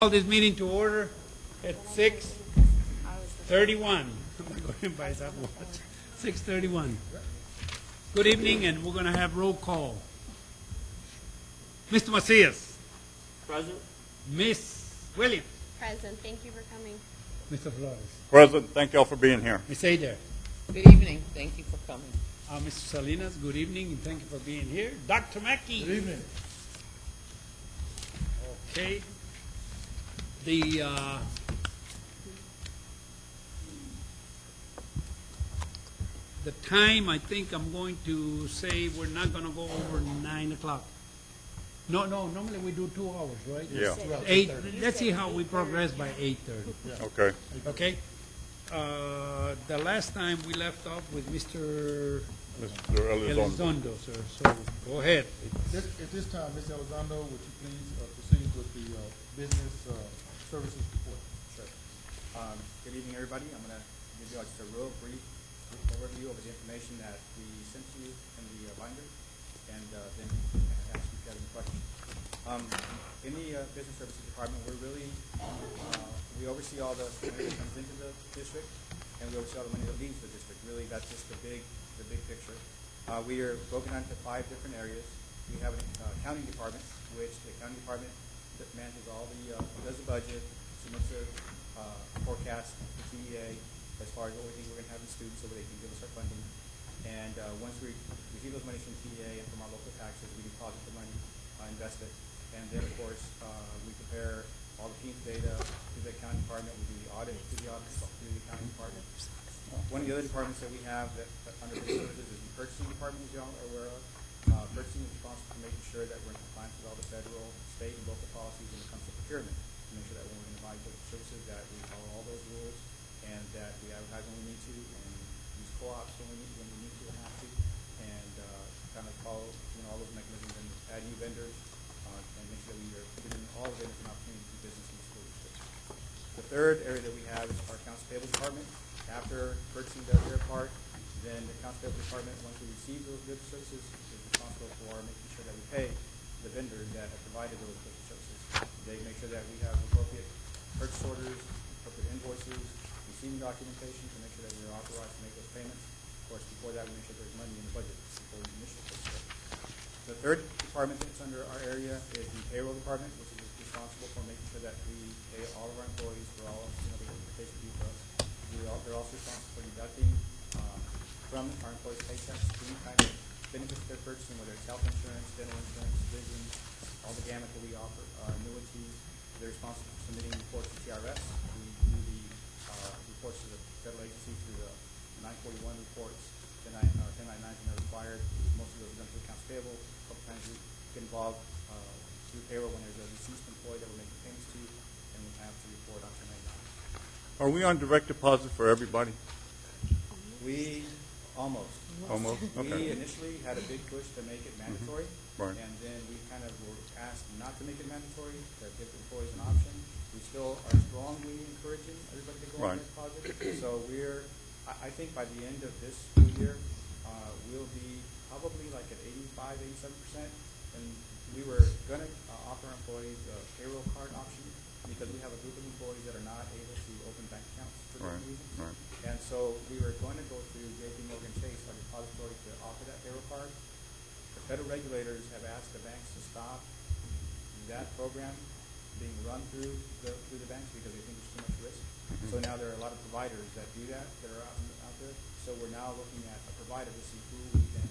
Call this meeting to order at 6:31. I'm going to go and buy that watch. 6:31. Good evening, and we're going to have roll call. Mr. Macias. Present. Miss Williams. Present. Thank you for coming. Mr. Flores. President, thank y'all for being here. Miss Adair. Good evening. Thank you for coming. Mr. Salinas, good evening, and thank you for being here. Dr. Mackey. Good evening. Okay. The time, I think I'm going to say we're not going to go over 9 o'clock. No, normally we do 2 hours, right? Yeah. 8. Let's see how we progress by 8:30. Okay. Okay? The last time we left off with Mr. Mr. Elizondo. Elizondo, sir. So go ahead. At this time, Ms. Elizondo, would you please proceed with the business services report? Sure. Good evening, everybody. I'm going to give you just a real brief overview of the information that we sent to you in the binder, and then ask if you have any questions. In the business services department, we oversee all the money that comes into the district, and we oversee all the money that leaves the district. Really, that's just the big picture. We are broken into 5 different areas. We have an accounting department, which the accounting department manages all does the budget, submits a forecast to TEA as far as what we think we're going to have in students so they can give us our funding. And once we receive those monies from TEA and from our local taxes, we deposit the money, invest it, and then of course we compare all the PEIMS data to the accounting department. We do the audit to the accounting department. One of the other departments that we have that under business services is the purchasing department, as y'all are aware of. Purchasing is responsible for making sure that we're in compliance with all the federal, state, and local policies when it comes to procurement. To make sure that when we're going to buy goods and services, that we follow all those rules, and that we advertise when we need to, and use co-ops when we need to and have to, and kind of follow all those mechanisms and add new vendors, and make sure that we are giving all vendors an opportunity to do business in the school district. The third area that we have is our accounts payable department. After purchasing does their part, then the accounts payable department, once we receive those goods and services, is responsible for making sure that we pay the vendors that have provided those goods and services. They make sure that we have appropriate purchase orders, appropriate invoices, receiving documentation to make sure that we're authorized to make those payments. Of course, before that, we make sure there's money in the budget before we initially purchase it. The third department that's under our area is the payroll department, which is responsible for making sure that we pay all of our employees for all of the work that they should do for us. They're also responsible for deducting from our employees' paychecks any kind of benefits they're purchasing, whether it's health insurance, dental insurance, vision, all the gamut that we offer, annuities. They're responsible for submitting reports to TRS. We do the reports to the federal agency through the 941 reports, 1099s when they're required. Most of those are done through accounts payable. A couple times we get involved through payroll when there's a deceased employee that we're making payments to, and we have to report on 1099. Are we on direct deposit for everybody? We almost. Almost? We Okay. initially had a big push to make it mandatory, Right. and then we kind of were asked not to make it mandatory, to give employees an option. We still are strongly encouraging everybody to go on Right. direct deposit. So I think by the end of this school year, we'll be probably like at 85, 87%. And we were going to offer our employees a payroll card option because we have a group of employees that are not able to open bank accounts for Right. different reasons. Right. And so we were going to go through JP Morgan Chase, our depository, to offer that payroll card. The federal regulators have asked the banks to stop that program being run through the banks because they think there's too much risk. So now there are a lot of providers that do that are out there. So we're now looking at a provider to see who we can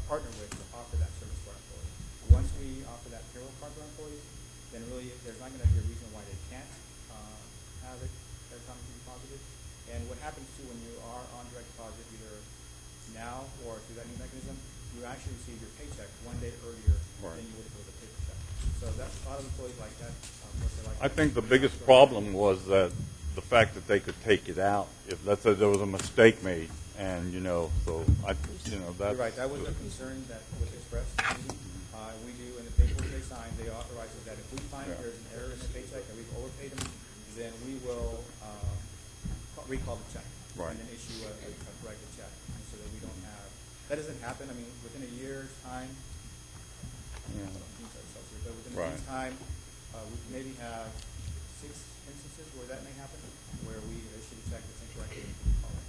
partner with to offer that service to our employees. Once we offer that payroll card to our employees, then really there's not going to be a reason why they can't have it electronically deposited. And what happens too when you are on direct deposit, either now or through that new mechanism, you actually receive your paycheck 1 day earlier Right. than you would with a paper check. So that's a lot of employees like that. I think the biggest problem was that the fact that they could take it out if, let's say, there was a mistake made, and so that. You're right. That was a concern that was expressed. We do in the paperwork they sign. They authorize us that if we find there's an error in the paycheck that we've overpaid them, then we will recall the check Right. and then issue a corrected check, and so that we don't have that doesn't happen. I mean, within a year's time. Yeah. But within a Right. year's time, we maybe have instances where that may happen, where we issue the check that's incorrectly.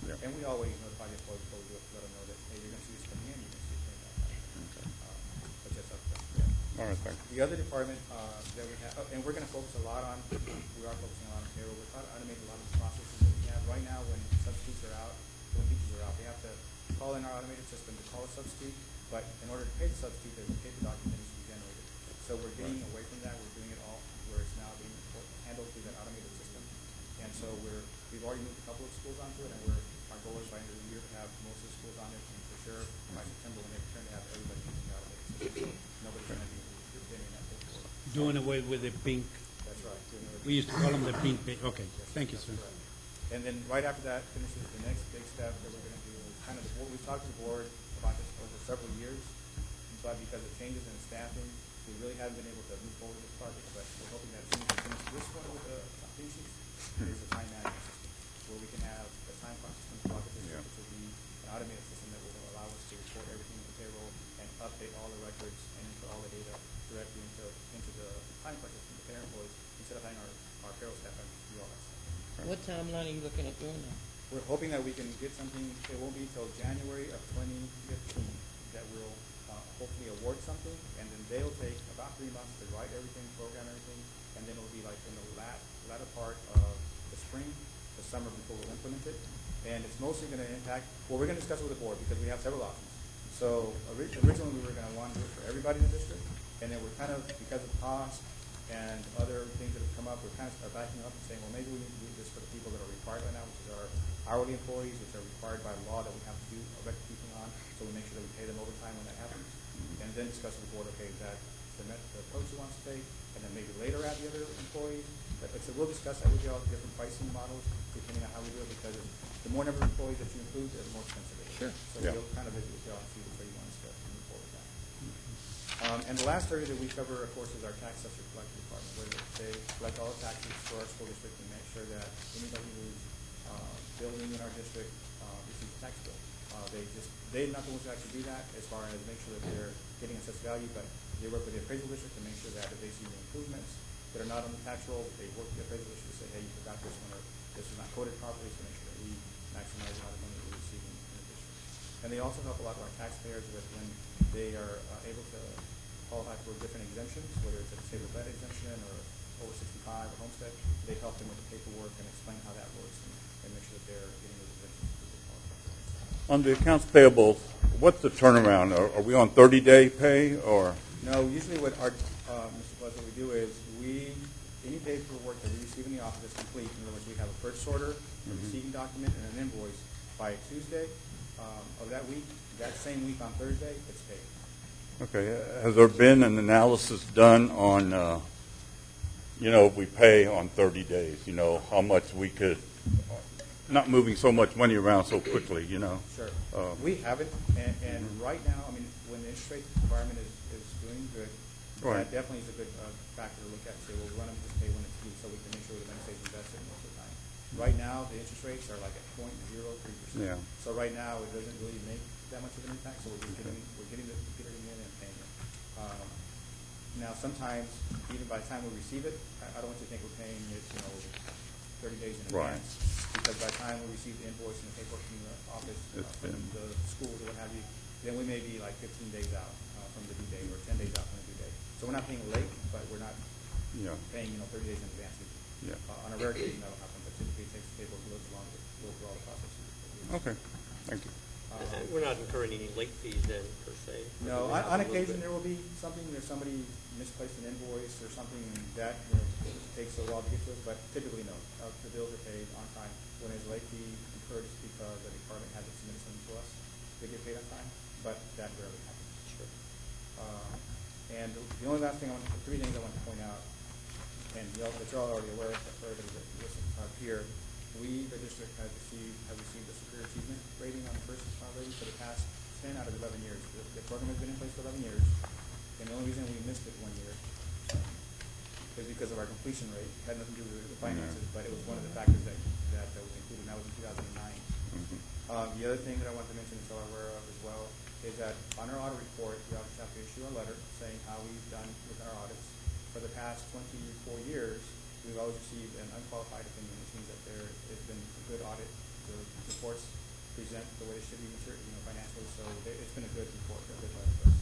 Yeah. And we always notify the employees before we do it, to let them know that, hey, you're gonna see this coming in, you're gonna see it coming out. But that's up to them. All right, thank you. The other department that we have, and we're going to focus a lot on, we are focusing a lot on payroll. We're trying to automate a lot of the processes that we have. Right now, when substitutes are out, when teachers are out, they have to call in our automated system to call a substitute, but in order to pay the substitute, there's a paper document that needs to be generated. So we're getting away from that. We're doing it all where it's now being handled through that automated system. And so we've already moved a couple of schools onto it, and our goal is by the end of the year to have most of the schools on it, and for sure, by September, when they return, to have everybody using the automated system. Nobody's going to be getting that paperwork. Doing away with the pink, That's right. we used to call them the pink, okay, thank you, sir. And then right after that finishes, the next big step that we're going to do is kind of what we've talked to the board about this over several years, but because of changes in staffing, we really haven't been able to move forward with this project, but we're hoping that as soon as we finish this one with the foundations, there's a time management system where we can have a time clock system for the district, which will be an automated system that will allow us to report everything in the payroll and update all the records and input all the data directly into the time clock system, the payroll employees, instead of having our payroll staff have to do all that stuff. What timeline are you looking at doing that? We're hoping that we can get something, it won't be until January of 2015 that we'll hopefully award something, and then they'll take about 3 months to write everything, program everything, and then it'll be like in the latter part of the spring, the summer before we'll implement it. And it's mostly going to impact, well, we're going to discuss it with the board because we have several options. So originally we were going to want to do it for everybody in the district, and then we're kind of, because of cost and other things that have come up, we're kind of backing up and saying, well, maybe we need to do this for the people that are required right now, which is our hourly employees, which are required by law that we have to do a record keeping on, so we make sure that we pay them overtime when that happens. And then discuss with the board, okay, is that the approach we want to take, and then maybe later add the other employees. But like I said, we'll discuss that with y'all, different pricing models, depending on how we do it, because the more number of employees that you include, the more expensive it is. Sure. So Yeah. we'll kind of visit with y'all and see which way you want us to move forward with that. And the last area that we cover, of course, is our tax assessor collection department, where they collect all the taxes for our school district and make sure that anybody who's building in our district receives a tax bill. They're not the ones who actually do that as far as make sure that they're getting assessed value, but they work with the appraisal district to make sure that if they see the improvements that are not on the tax roll, they work with the appraisal district to say, hey, you forgot this one, or this is not coded properly, so make sure that we maximize the amount of money that we're receiving in the district. And they also help a lot of our taxpayers with when they are able to qualify for different exemptions, whether it's a disabled vet exemption or over 65 or homestead. They help them with the paperwork and explain how that works and make sure that they're getting those exemptions that they qualify for. On the accounts payable, what's the turnaround? Are we on 30-day pay or? No, usually what our, Mr. Buzz, what we do is any paperwork that we receive in the office is complete. In other words, we have a purchase order, a receiving document, and an invoice by Tuesday of that week. That same week on Thursday, it's paid. Okay, has there been an analysis done on, we pay on 30 days, how much we could, not moving so much money around so quickly, Sure. We have it, and right now, I mean, when the interest rate environment is doing good, Right. that definitely is a good factor to look at and say, well, we want them to just pay when it's due so we can make sure the bank stays invested most of the time. Right now, the interest rates are like at 0.03%. Yeah. So right now, it doesn't really make that much of an impact, so we're getting it in and paying it. Now, sometimes, even by the time we receive it, I don't want you to think we're paying it, 30 days in Right. advance. Because by the time we receive the invoice and the paperwork from the office, It's from been- the schools or what have you, then we may be like 15 days out from the due date or 10 days out from the due date. So we're not paying late, but we're not Yeah, paying, 30 days in advance. yeah. On a rare occasion, that'll happen, but typically it takes the paperwork a little longer to go through all the processes. Okay, thank you. We're not incurring any late fees then, per se? No, on occasion, there will be something, there's somebody misplaced an invoice or something that, takes a while to get to us, but typically no. The bills are paid on time. When there's late fee incurred, it's because the department hasn't submitted something to us, they get paid on time, but that rarely happens. Sure. And the only last thing three things I want to point out, and y'all, that y'all are already aware of, but for everybody that listens here, we, the district, have received a superior achievement rating on the first rating for the past 10 out of 11 years. The program has been in place for 11 years, and the only reason we missed it 1 year is because of our completion rate. It had nothing to do with the finances, but it was one of the factors that was included, and that was in 2009. The other thing that I want to mention that y'all are aware of as well is that on our audit report, we always have to issue a letter saying how we've done with our audits. For the past 24 years, we've always received an unqualified opinion, which means that there has been a good audit. The reports present the way they should be, financially, so it's been a good report, a good audit for us.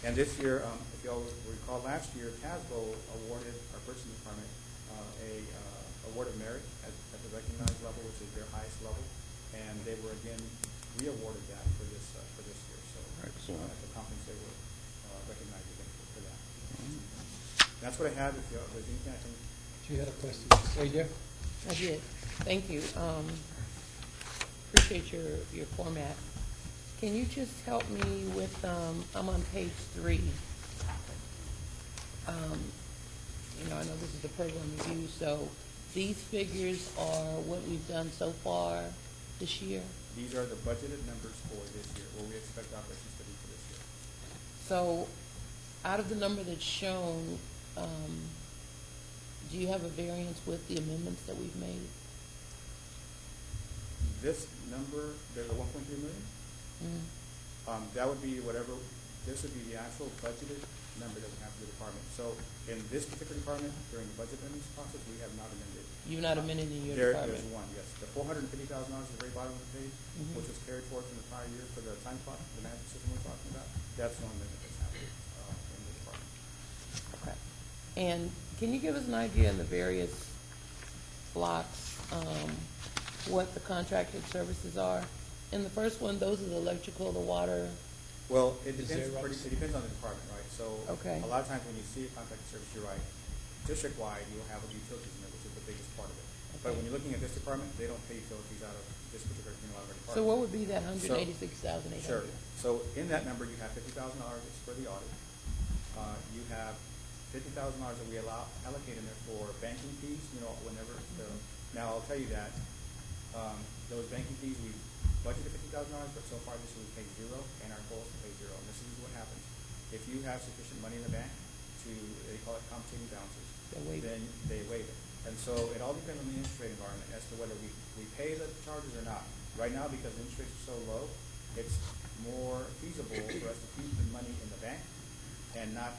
And this year, if you all recall, last year, TASBO awarded our purchasing department a award of merit at the recognized level, which is their highest level, and they were again re-awarded that for this year. So Excellent. at the conference, they were recognized again for that. And that's what I have. If there's anything I can. You had a question, AJ? I did. Thank you. Appreciate your format. Can you just help me with, I'm on page 3. I know this is the program review, so these figures are what we've done so far this year? These are the budgeted numbers for this year, what we expect operations to be for this year. So, out of the number that's shown, do you have a variance with the amendments that we've made? This number, the 1.3 million, that would be whatever, this would be the actual budgeted number that we have for the department. So in this particular department, during the budget amendments process, we have not amended. You've not amended in your department? There's one, yes. The $450,000 at the very bottom of the page, which was carried forward from the prior year for the time clock, the management system we're talking about, that's the one amendment that's happening in the department. Okay. And can you give us an idea in the various blocks, what the contracted services are? In the first one, those are the electrical, the water. Well, it Is depends, there it depends on the department, right? So Okay. a lot of times when you see a contracted service, you're right. District-wide, you'll have utilities in there, which is the biggest part of it. But when you're looking at this department, they don't pay utilities out of this particular, a lot of our departments. So what would be that $186,800? Sure. So in that number, you have $50,000 for the audit. You have $50,000 that we allocate in there for banking fees, whenever now I'll tell you that, those banking fees, we budgeted $50,000, but so far this year we paid zero, and our goal is to pay zero. And this is what happens. If you have sufficient money in the bank they call it compensating balances, then they waive it. And so it all depends on the interest rate environment as to whether we pay the charges or not. Right now, because the interest rates are so low, it's more feasible for us to keep the money in the bank and not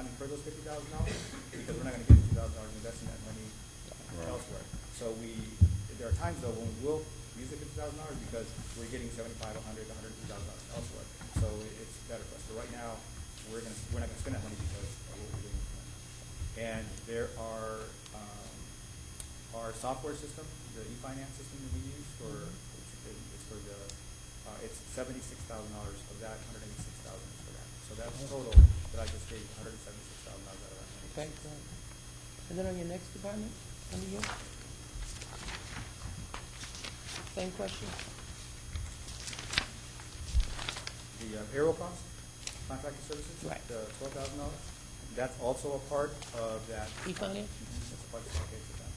incur those $50,000 because we're not going to get $50,000 investing that money elsewhere. So there are times though when we will use the $50,000 because we're getting $75,000, $100,000, $150,000 elsewhere. So it's better for us. So right now we're not going to spend that money because of what we're doing with the money. And there are our software system, the e-finance system that we use it's $76,000 of that, $186,000 is for that. So that's total that I just gave $176,000 out of that money. Okay, great. And then on your next department, under you? Same question? The payroll cost, contracted services, Right. the $12,000, that's also a part of that. E-finance? That's a part of the that.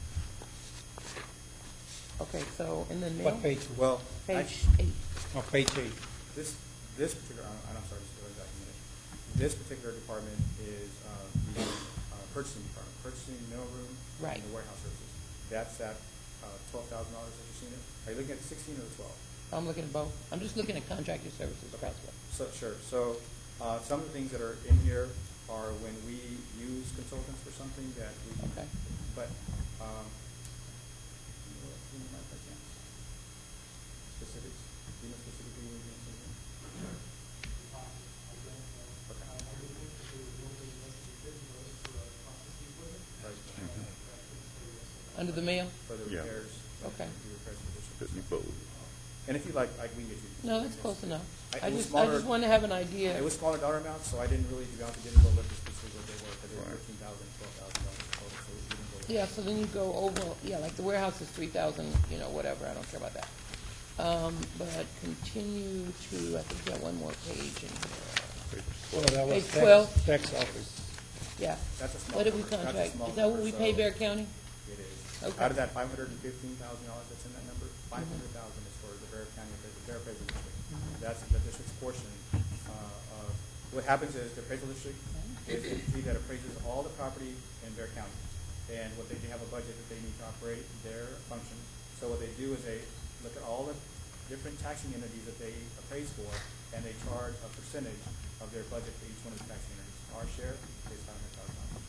Okay, so, and then What page? Well, Page 8. Oh, page 8. this particular, I'm sorry, just go back a minute. This particular department is the purchasing department, purchasing mailroom, Right. and the warehouse services. That's at $12,000 that you've seen it. Are you looking at the 16 or the 12? I'm looking at both. I'm just looking at contracted services, Craftsville. So, sure. So some of the things that are in here are when we use consultants for something that we. Okay. But specifics. Do you know specifically what you're doing? Under the mail? For the Yeah. repairs. Okay. The repairs for the district. Pitney Bowes. And if you like, we can get you. No, that's close enough. It I was just smaller- want to have an idea. It was smaller dollar amounts, so I didn't really, to be honest, didn't go look at specifically what they were, because they were Right. $13,000, $12,000 total, so we didn't go. Yeah, so then you go over, like the warehouse is 3,000, whatever, I don't care about that. But continue to, I think you got one more page in here. Well, that was Page 12. tax office. Yeah. That's a small What did we number. That's a contract? small Is that what number, we pay so Bear County? It is. Okay. Out of that $515,000 that's in that number, $500,000 is for the Bear County, the Bear Appraisal District. That's the district's portion of, what happens is the appraisal district is the entity that appraises all the property in Bear County. And what they have a budget that they need to operate their function. So what they do is they look at all the different taxing entities that they appraise for, and they charge a percentage of their budget for each one of the taxing entities. Our share is $500,000.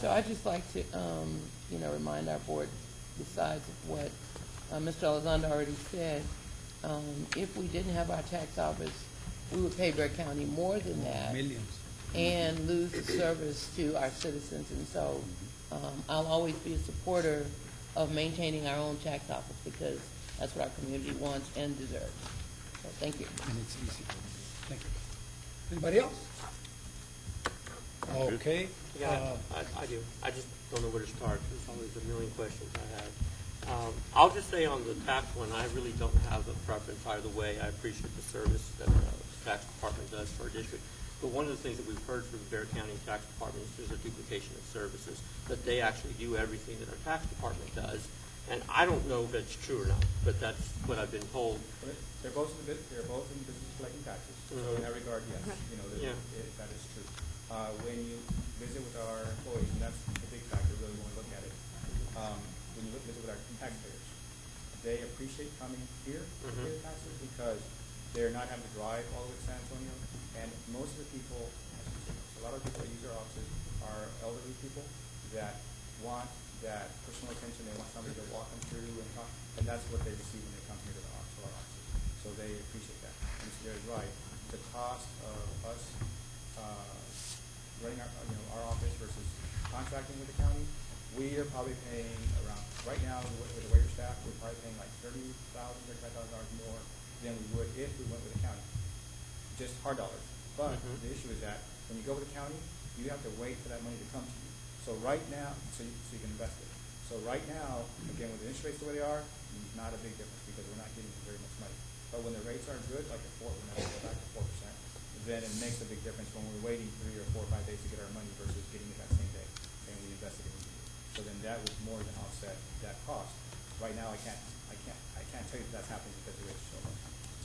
So I'd just like to, remind our board, besides what Mr. Elizondo already said, if we didn't have our tax office, we would pay Bear County more than that Millions. and lose the service to our citizens. And so I'll always be a supporter of maintaining our own tax office because that's what our community wants and deserves. So thank you. And it's easy. Thank you. Anybody else? Okay. Yeah, I do. I just don't know where to start. There's always a million questions I have. I'll just say on the tax one, I really don't have a preference either way. I appreciate the service that the tax department does for our district. But one of the things that we've heard from the Bear County Tax Department is there's a duplication of services, that they actually do everything that our tax department does. And I don't know if that's true or not, but that's what I've been told. They're both in business collecting taxes, so in that regard, yes, Yeah. that is true. When you visit with our employees, and that's the big factor, really want to look at it, when you visit with our taxpayers, they appreciate coming here to pay the taxes because they're not having to drive all the way to San Antonio. And most of the people, a lot of people that use our offices are elderly people that want that personal attention. They want somebody to walk them through and talk, and that's what they receive when they come here to our offices. So they appreciate that. And Mr. Gary is right. The cost of us running our office versus contracting with the county, we are probably paying around, right now with the waiter staff, we're probably paying like $35,000 more than we would if we went with the county. Just hard dollars. But the issue is that when you go with the county, you have to wait for that money to come to you. So right now, so you can invest it. So right now, again, with the interest rates the way they are, not a big difference because we're not getting very much money. But when the rates are good, like at 4, when they go back to 4%, then it makes a big difference when we're waiting 3 or 4 or 5 days to get our money versus getting it that same day and we invested it in you. So then that would more than offset that cost. Right now, I can't tell you that that's happening because the rates are so low.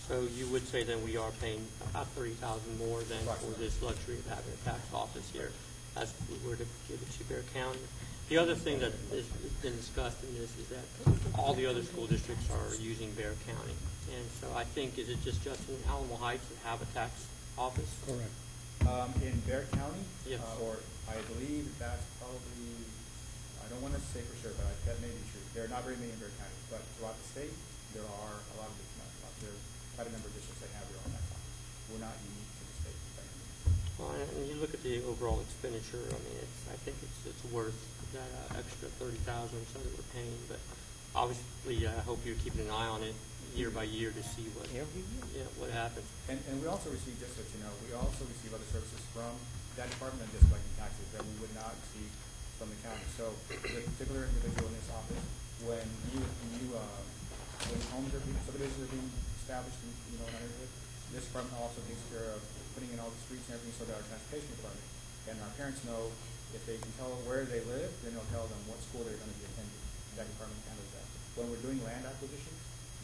So you would say then we are paying about $30,000 more than for this luxury of having a tax office here, as if we were to give it to Bear County. The other thing that has been discussed in this is that all the other school districts are using Bear County. And so I think, is it just in Alamo Heights that have a tax office? Correct. In Bear County? Yes. Or I believe that's probably, I don't want to say for sure, but that may be true. There are not very many in Bear County, but throughout the state, there are a lot of different, there's quite a number of districts that have their own tax office. We're not unique to the state. Well, and you look at the overall expenditure, I mean, I think it's worth that extra $30,000 or so that we're paying, but obviously, I hope you're keeping an eye on it year by year to see what happens. And we also receive, just so you know, we also receive other services from that department, just like taxes, that we would not receive from the county. So the particular individual in this office, when homes are being, subdivisions are being established in an neighborhood, this department also takes care of putting in all the streets and everything so that our transportation department and our parents know if they can tell where they live, then they'll tell them what school they're going to be attending. That department handles that. When we're doing land acquisitions,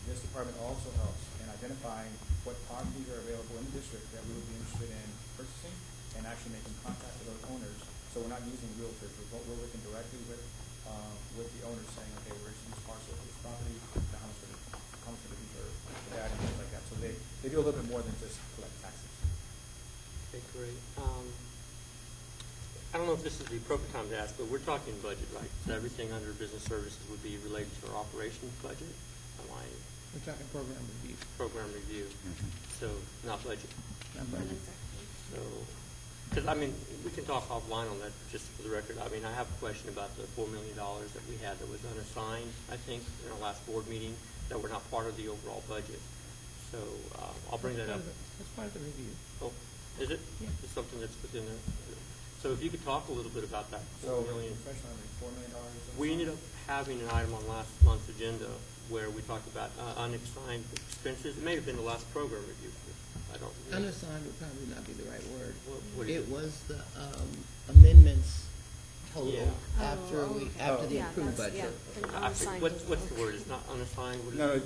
this department also helps in identifying what properties are available in the district that we would be interested in purchasing and actually making contact with those owners. So we're not using realtors. We're working directly with the owners saying, okay, we're interested in this parcel of this property, how much would it be for that and things like that. So they do a little bit more than just collect taxes. Okay, great. I don't know if this is the appropriate time to ask, but we're talking budget, right? So everything under business services would be related to our operations budget? We're talking program review. Program review, so not budget. Not budget. So, because, I mean, we can talk offline on that, just for the record. I mean, I have a question about the $4 million that we had that was unassigned, I think, in our last board meeting, that were not part of the overall budget. So, I'll bring that up. That's part of the review. Oh, is it? Yeah. It's something that's within there. So if you could talk a little bit about that So, $4 million. especially on the $4 million. We ended up having an item on last month's agenda where we talked about unassigned expenses. It may have been the last program review. I don't know. Unassigned would probably not be the right word. What is It was the amendments total Yeah. after the Yeah, approved that's- budget. yeah, an I unassigned think- what's is- the word? It's not unassigned? What is No, it?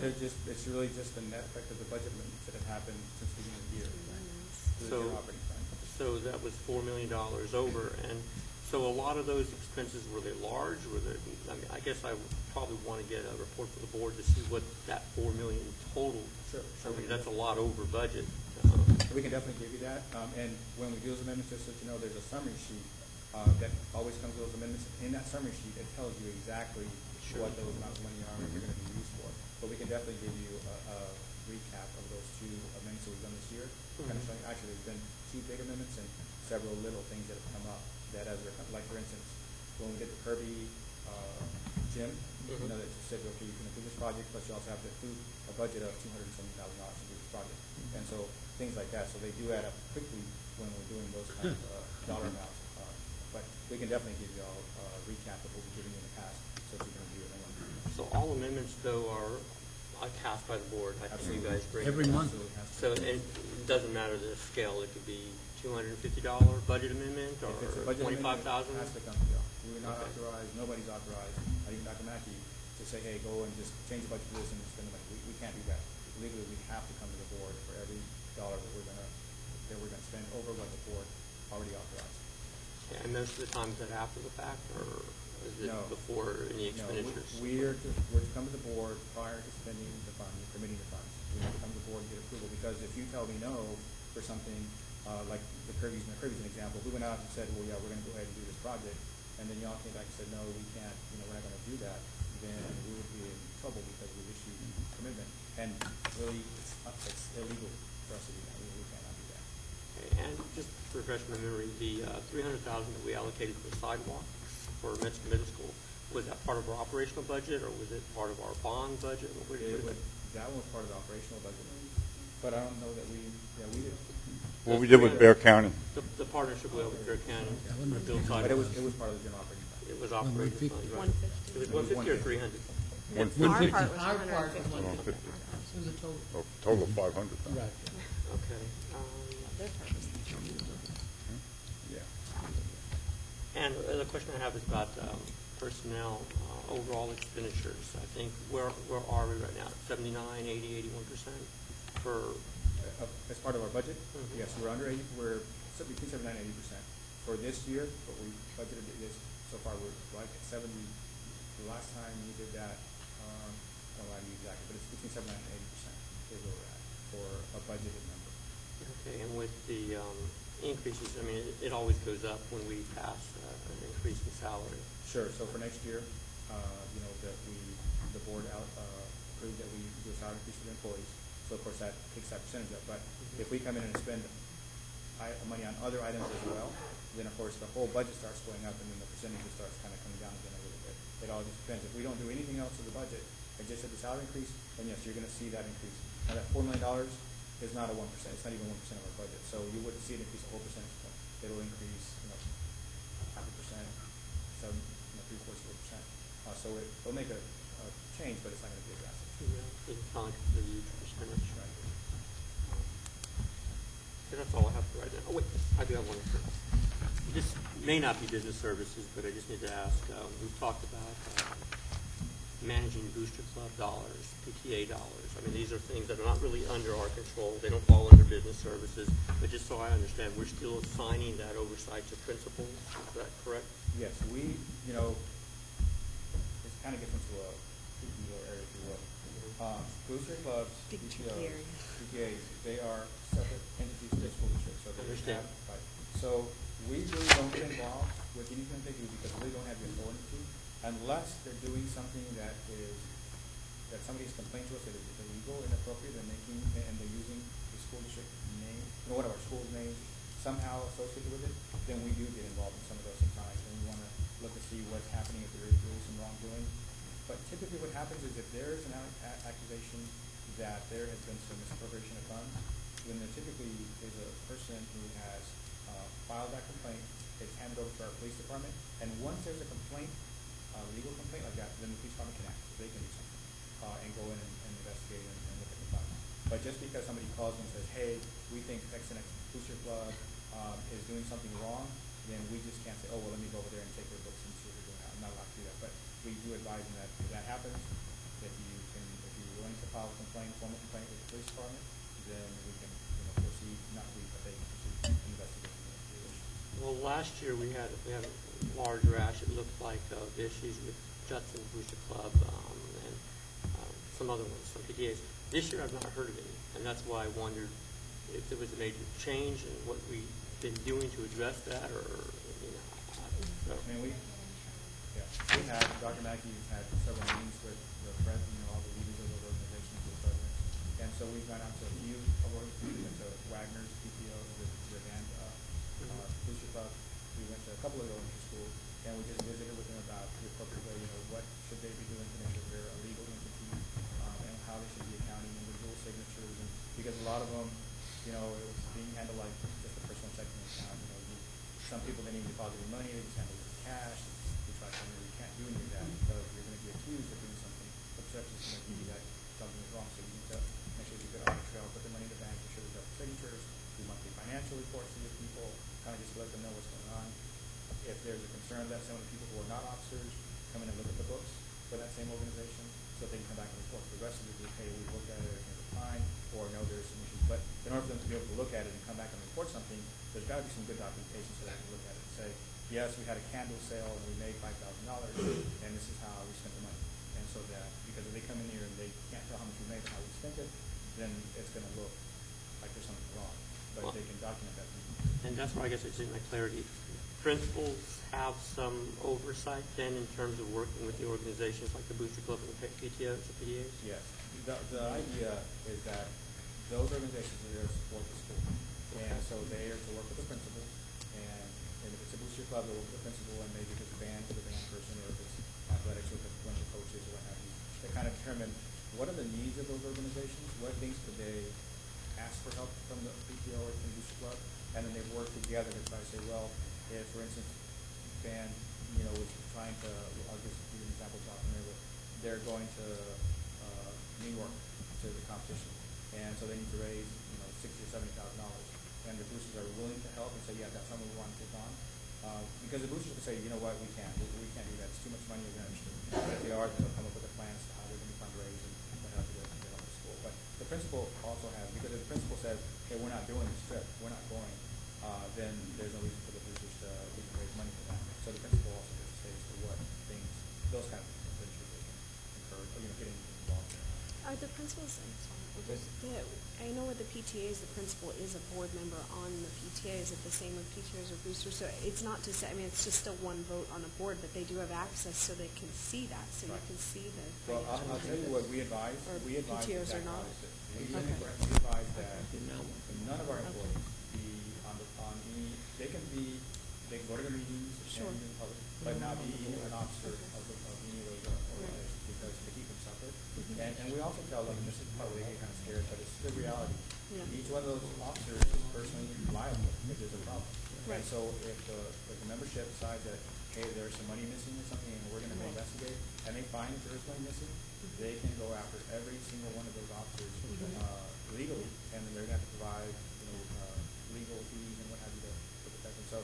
it's really just the net effect of the budget amendments that have happened since the beginning of the year. To the So- general operating fund. So that was $4 million over, and so a lot of those expenses, were they large? I mean, I guess I would probably want to get a report from the board to see what that $4 million total. Sure. I mean, that's a lot over budget. We can definitely give you that, and when we do those amendments, just so you know, there's a summary sheet that always comes with those amendments. In that summary sheet, it tells you exactly what those amounts of money are and they're gonna be used for. But we can definitely give you a recap of those two amendments that we've done this year. Kind of showing, actually, there's been two big amendments and several little things that have come up that as they're, like for instance, when we did the Kirby, gym, you know, that you said, okay, you can approve this project, but you also have to approve a budget of $270,000 to do this project. And so, things like that, so they do add up quickly when we're doing those kind of dollar amounts. But we can definitely give you all a recap of what we've given you in the past, so that you can review it. So all amendments, though, are cast by the board, like you guys bring. Every month. So it doesn't matter the scale, it could be $250 budget amendment or If it's a budget amendment, 25,000? it has to come to y'all. We were not Okay. authorized, nobody's authorized, even Dr. Mackey, to say, hey, go and just change the budget for this and spend the money. We can't do that. Legally, we have to come to the board for every dollar that we're gonna spend over what the board already authorized. And most of the time, is that after the fact, or is it No. before any No, expenditures? we're to come to the board prior to spending the funds, committing the funds. We have to come to the board and get approval, because if you tell me no for something, like the Kirby's an example, we went out and said, well, yeah, we're gonna go ahead and do this project, and then y'all came back and said, no, we can't, we're not gonna do that, then we would be in trouble because we issued commitment. And really, it's illegal for us to do that. We cannot do that. Okay, and just to refresh my memory, the $300,000 that we allocated for sidewalks for Metzger Middle School, was that part of our operational budget, or was it part of our bond budget? Where did it- That one was part of the operational budget, but I don't know that we did. What we did with Bear County. The partnership we have with Bear County, to build But it was sidewalks, part of the general operating budget. it was operating 150. fund, right? It was 150 or 300? Our 150. part was Our part was 150. 150. It was a total. A total of 500,000. Right. Okay. Their part was Yeah. And the other question I have is about personnel, overall expenditures. I think, where are we right now? 79, 80, 81% for, As part of our budget, Mhm. yes, we're under 80, we're between 79 and 80%. For this year, what we budgeted is, so far, we're right at 70. The last time we did that, I don't know exactly, but it's between 79 and 80% is where we're at for a budgeted number. okay, and with the increases, I mean, it always goes up when we pass an increase in salary. Sure, so for next year, that the board approved that we do a salary increase for the employees. So of course, that takes that percentage up. But if we come in and spend money on other items as well, then of course, the whole budget starts going up, and then the percentage starts kind of coming down again a little bit. It all just depends. If we don't do anything else to the budget, and just at the salary increase, then yes, you're gonna see that increase. Now, that $4 million is not a 1%. It's not even 1% of our budget. So you wouldn't see it increase a whole percentage point. It'll increase, 0.5%, some, 0.75%. So it'll make a change, but it's not gonna be drastic. Yeah, it's not like the huge percentage. Right. Okay, that's all I have for right now. Oh, wait, I do have one more. This may not be business services, but I just need to ask, we've talked about managing booster club dollars, PTA dollars. I mean, these are things that are not really under our control. They don't fall under business services. But just so I understand, we're still assigning that oversight to principals. Is that correct? Yes, this kind of gets into a tricky little area, if you will. Booster clubs, PTAs, they are separate entities for the school district, so they Understand. have, right. So we really don't get involved with anything they do because we really don't have the authority to, unless they're doing something that somebody's complained to us that is illegal, inappropriate, and they're using the school district name, one of our schools' names, somehow associated with it, then we do get involved in some of those sometimes, and we want to look to see what's happening, if there is really some wrongdoing. But typically what happens is if there is an accusation that there has been some misappropriation of funds, then there typically is a person who has filed that complaint, it's handed over to our police department, and once there's a complaint, a legal complaint like that, then the police department can act, they can do something, and go in and investigate and look at the funds. But just because somebody calls and says, hey, we think X and X booster club is doing something wrong, then we just can't say, oh, well, let me go over there and take their books and see what they're doing. I'm not allowed to do that. But we do advise them that if that happens, if you're willing to file a complaint, formal complaint with the police department, then we can, proceed, not we, but they can proceed investigating the issue. Well, last year we had a large rash. It looked like issues with Judson Booster Club and some other ones, some PTAs. This year I've not heard of any, and that's why I wondered if there was a major change in what we've been doing to address that, or I mean, we had, Dr. Mackey's had several meetings with the president, all the leaders of those organizations, the president. And so we've gone out to a few of our, we went to Wagner's, PTO, the band, Booster Club. We went to a couple of elementary schools, and we just visited with them about the appropriate way, what should they be doing to make sure they're a legal entity, and how they should be accounting individual signatures. And because a lot of them, it was being handled like just a personal checking account. Some people didn't even deposit any money, they just handled it with cash. We try to tell them, you can't do any of that because you're going to be accused of doing something. The perception is going to be that something is wrong. So you need to make sure you get on the trail, put the money in the bank, make sure there's no signatures, do monthly financial reports to your people, kind of just let them know what's going on. If there's a concern that some of the people who are not officers come in and look at the books for that same organization, so they can come back and report. The rest of the group, hey, we looked at it, everything's fine, or no, there's some issues. But in order for them to be able to look at it and come back and report something, there's got to be some good documentation so they can look at it and say, yes, we had a candle sale and we made $5,000, and this is how we spent the money. And so that, because if they come in here and they can't tell how much we made and how we spent it, then it's going to look like there's something wrong. But they can document that. And that's where I guess it's in my clarity. Principals have some oversight then in terms of working with the organizations like the Booster Club and the PTOs or PDAs? Yes. The idea is that those organizations are there to support the school. And so they are to work with the principal, and if it's a booster club, they'll work with the principal, and maybe if it's a band, to the band person, or if it's athletics, with one of the coaches, or what have you. They kind of determine what are the needs of those organizations, what things could they ask for help from the PTO or from the booster club, and then they work together to try to say, well, if, for instance, band, was trying to, I'll just give you an example off the neighborhood, they're going to New York to the competition, and so they need to raise, $60,000 or $70,000. And the boosters are willing to help and say, yeah, that's something we want to take on. Because the boosters can say, you know what, we can't do that. It's too much money, we're going to understand. But if they are, they'll come up with a plan as to how they're going to fundraise and what have to do to help the school. But the principal also has, because if the principal says, hey, we're not doing this trip, we're not going, then there's no reason for the boosters to raise money for that. So the principal also gets to say as to what things, those kind of expenditures they can incur, getting involved in. Are the principals, I know with the PTAs, the principal is a board member on the PTA. Is it the same with PTOs or boosters? So it's not to say, it's just still one vote on a board, but they do have access so they can see that, so you can see the Well, financial I'll tell you what we advise. Or We advise PTOs the or exact not? opposite. We Okay. advise that none of our employees be on any, they can go to the meetings Sure. and in public, but not be an officer of any of those organizations because they keep them separate. And we also tell them, this is probably they get kind of scared, but it's the reality. Yeah. Each one of those officers is personally liable if there's a problem. Right. And so if the membership decides that, hey, there's some money missing or something, and we're going to investigate, and they find that there's money missing, they can go after every single one of those officers legally, and then they're going to have to provide, legal fees and what have you to protect them. So,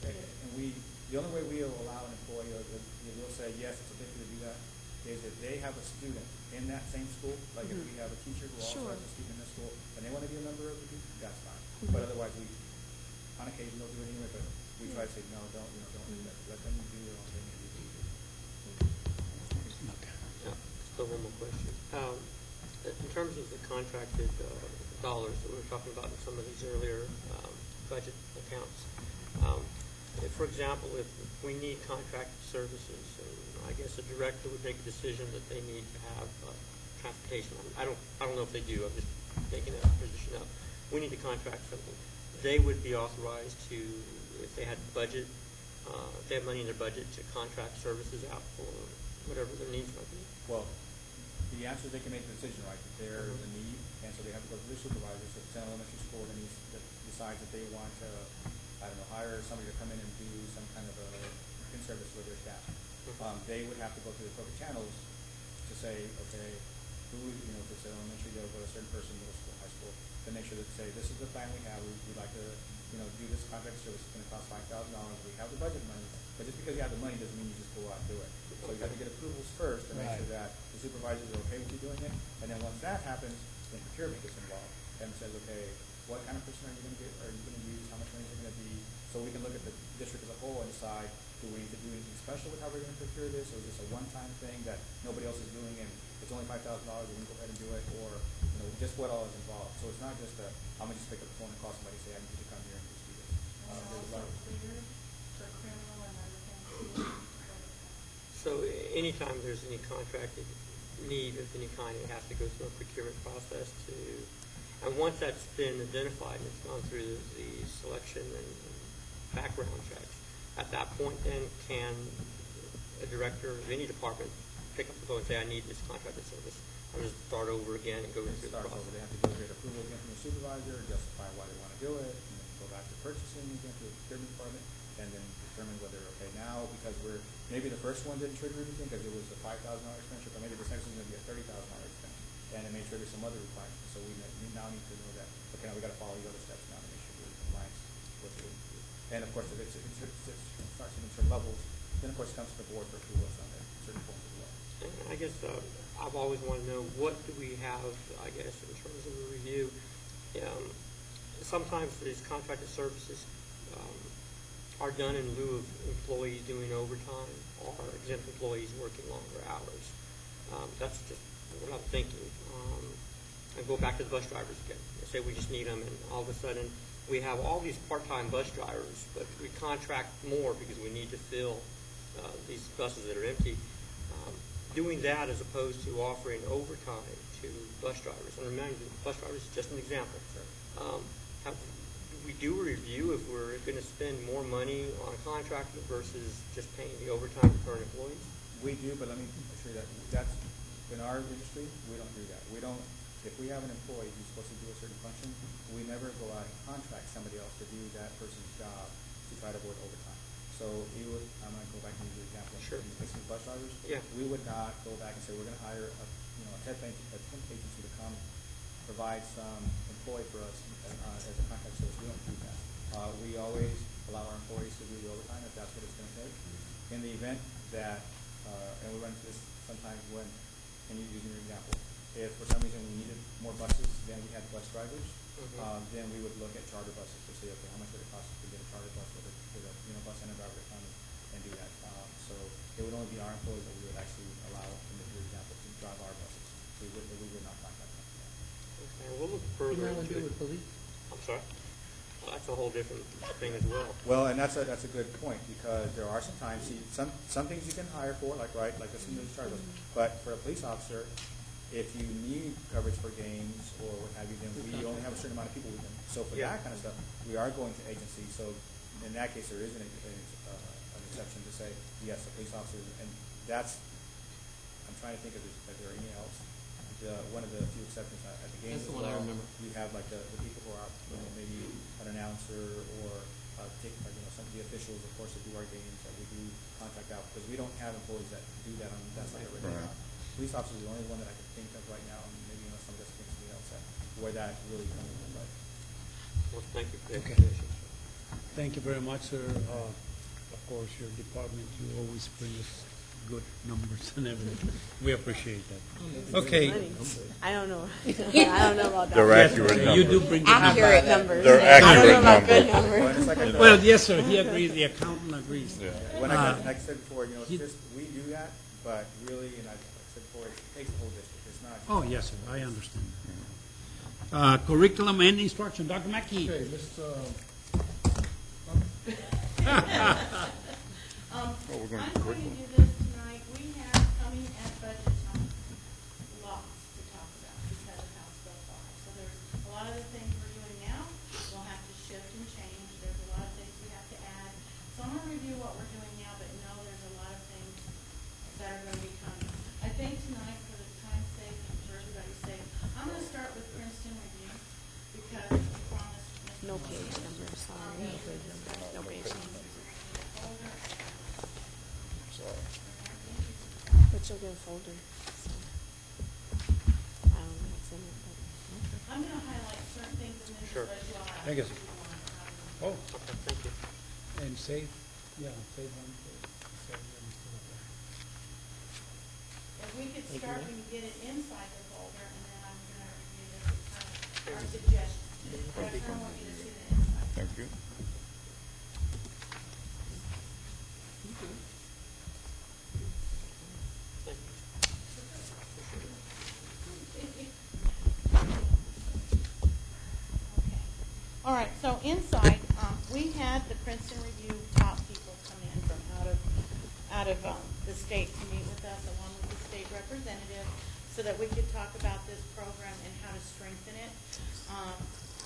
and the only way we'll allow an employee, or we'll say, yes, it's okay to do that, is if they have a student in that same school, like if we have a teacher who also Sure. has a student in the school, and they want to be a member of the group, that's fine. But otherwise, on occasion, they'll do it anyway, but we try to say, no, don't do that. Let them do their own thing and do it. Yeah, still one more question. In terms of the contracted dollars that we were talking about in some of these earlier budget accounts, for example, if we need contracted services, and I guess a director would make a decision that they need to have transportation. I don't know if they do. I'm just making that position up. We need to contract something. They would be authorized to, if they had budget, if they have money in their budget, to contract services out for whatever their needs might be. Well, the answer is they can make the decision, right, that there's a need, and so they have to go to their supervisor. So if it's an elementary school that decides that they want to, hire somebody to come in and do some kind of a in-service with their staff, they would have to go through the appropriate channels to say, okay, who, if it's an elementary, they'll go to a certain person, middle school, high school, to make sure that say, this is the plan we have, we'd like to, do this contract service, it's going to cost $5,000, we have the budget money, but just because you have the money doesn't mean you just go out and do it. So you have to get approvals first to make sure that the supervisors are okay with you doing it, and then once that happens, then procurement gets involved and says, okay, what kind of person are you going to get, are you going to use, how much money is it going to be, so we can look at the district as a whole and decide, do we need to do anything special with how we're going to procure this, or is this a one-time thing that nobody else is doing and it's only $5,000, we can go ahead and do it, or just what all is involved. So it's not just I'm going to just pick up the phone and call somebody and say, I need you to come here and just do this. There's a lot of, Cleared for criminal and other things. So anytime there's any contracted need of any kind, it has to go through a procurement process to, and once that's been identified and it's gone through the selection and background checks, at that point then can a director of any department pick up the phone and say, I need this contracted service. I'll just start over again and go It through the starts over, process. they have to go get approval again from the supervisor, justify why they want to do it, and then go back to purchasing again to the procurement department, and then determine whether, okay, now, because maybe the first one didn't trigger anything because it was a $5,000 expenditure, but maybe the next one's going to be a $30,000 expense, and it may trigger some other requirements, so we now need to know that, okay, now we got to follow these other steps now to make sure we're in compliance with it. And of course, if it starts hitting certain levels, then of course it comes to the board for approval on certain points as well. And I guess I've always wanted to know, what do we have, I guess, in terms of the review? Sometimes these contracted services are done in lieu of employees doing overtime or exempt employees working longer hours. That's just what I'm thinking. And go back to the bus drivers again. Say we just need them, and all of a sudden we have all these part-time bus drivers, but we contract more because we need to fill these buses that are empty. Doing that as opposed to offering overtime to bus drivers. And remember, bus drivers is just an example. We do a review if we're going to spend more money on a contractor versus just paying the overtime to current employees? We do, but let me assure you that that's, in our industry, we don't do that. We don't, if we have an employee who's supposed to do a certain function, we never go out and contract somebody else to do that person's job to try to avoid overtime. So I'm going to go back and use the example of Sure. fixing bus drivers. Yeah. We would not go back and say, we're going to hire a temp agency to come provide some employee for us as a contract service. We don't do that. We always allow our employees to do the overtime if that's what it's going to take. In the event that, and we run into this sometimes when, and you using your example, if for some reason we needed more buses than we had bus drivers, then we would look at charter buses to say, okay, how much would it cost to get a charter bus with a bus and a driver to come and do that. So it would only be our employees that we would actually allow, in your example, to drive our buses. We would not contract them. Okay, we'll look further into it. police? I'm sorry? Well, that's a whole different thing as well. Well, and that's a good point, because there are some times, some things you can hire for, like the senior charter bus. But for a police officer, if you need coverage for games or what have you, then we only have a certain amount of people with them. So for that kind of stuff, we are going to agency. So in that case, there is an exception to say, yes, the police officers, and that's, I'm trying to think if there are any else. One of the few exceptions at the games as That's the one I well, remember. you have like the people who are out, maybe an announcer or some of the officials, of course, that do our games that we do contract out, because we don't have employees that do that on that side of it. Police officers is the only one that I can think of right now, and maybe unless somebody else thinks of something else, where that really comes into play. Well, thank you for the Okay. explanation. Thank you very much, sir. Of course, your department, you always bring us good numbers and everything. We appreciate that. Okay. I don't know. I don't know about that. They're accurate You numbers. do bring the Accurate numbers. They're I don't know accurate about good numbers. numbers. Well, and it's like I said, Well, yes, sir, he agrees, the accountant agrees. when like I said before, it's he- just, we do that, but really, and like I said before, it takes the whole district. It's not. Oh, yes, sir, I understand. Curriculum and instruction, Dr. Mackey. Okay, Mr. Oh, we're going I'm to going curriculum. to do this tonight. We have coming at budget time lots to talk about because of House Bill 5. So there's a lot of the things we're doing now will have to shift and change. There's a lot of things we have to add. So I'm going to review what we're doing now, but no, there's a lot of things that are going to be coming. I think tonight, for the time's sake and for everybody's sake, I'm going to start with Princeton review because we promised. Mr. No page number, sorry. No page number. But you'll get a folder. So. I don't know what's in it, but. I'm going to highlight certain things and then Sure. let you all have. Thank you, sir. Oh, Okay, thank you. and save, yeah, save one. Save one. If we could start when you get it inside the folder, and then I'm gonna review this as kind of our suggestions. But I kind of want you to see the inside. Thank you. Thank you. Okay. All right, so inside, we had the Princeton Review top people come in from out of out of the state to meet with us along with the state representative so that we could talk about this program and how to strengthen it.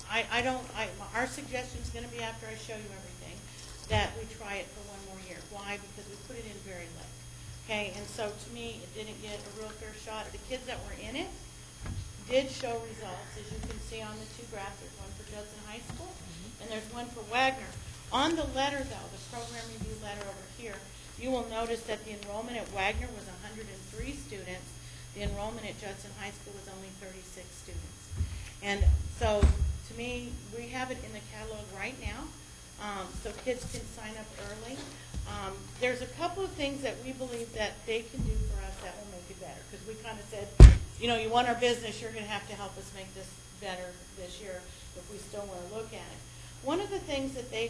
Our suggestion is going to be after I show you everything, that we try it for one more year. Why? Because we put it in very late. Okay, and so to me, it didn't get a real fair shot. The kids that were in it did show results, as you can see on the two graphs. There's one for Judson High School, and there's one for Wagner. On the letter, though, the program review letter over here, you will notice that the enrollment at Wagner was 103 students. The enrollment at Judson High School was only 36 students. And so, to me, we have it in the catalog right now, so kids can sign up early. There's a couple of things that we believe that they can do for us that will make it better, because we kind of said, you know, you want our business, you're going to have to help us make this better this year if we still want to look at it. One of the things that they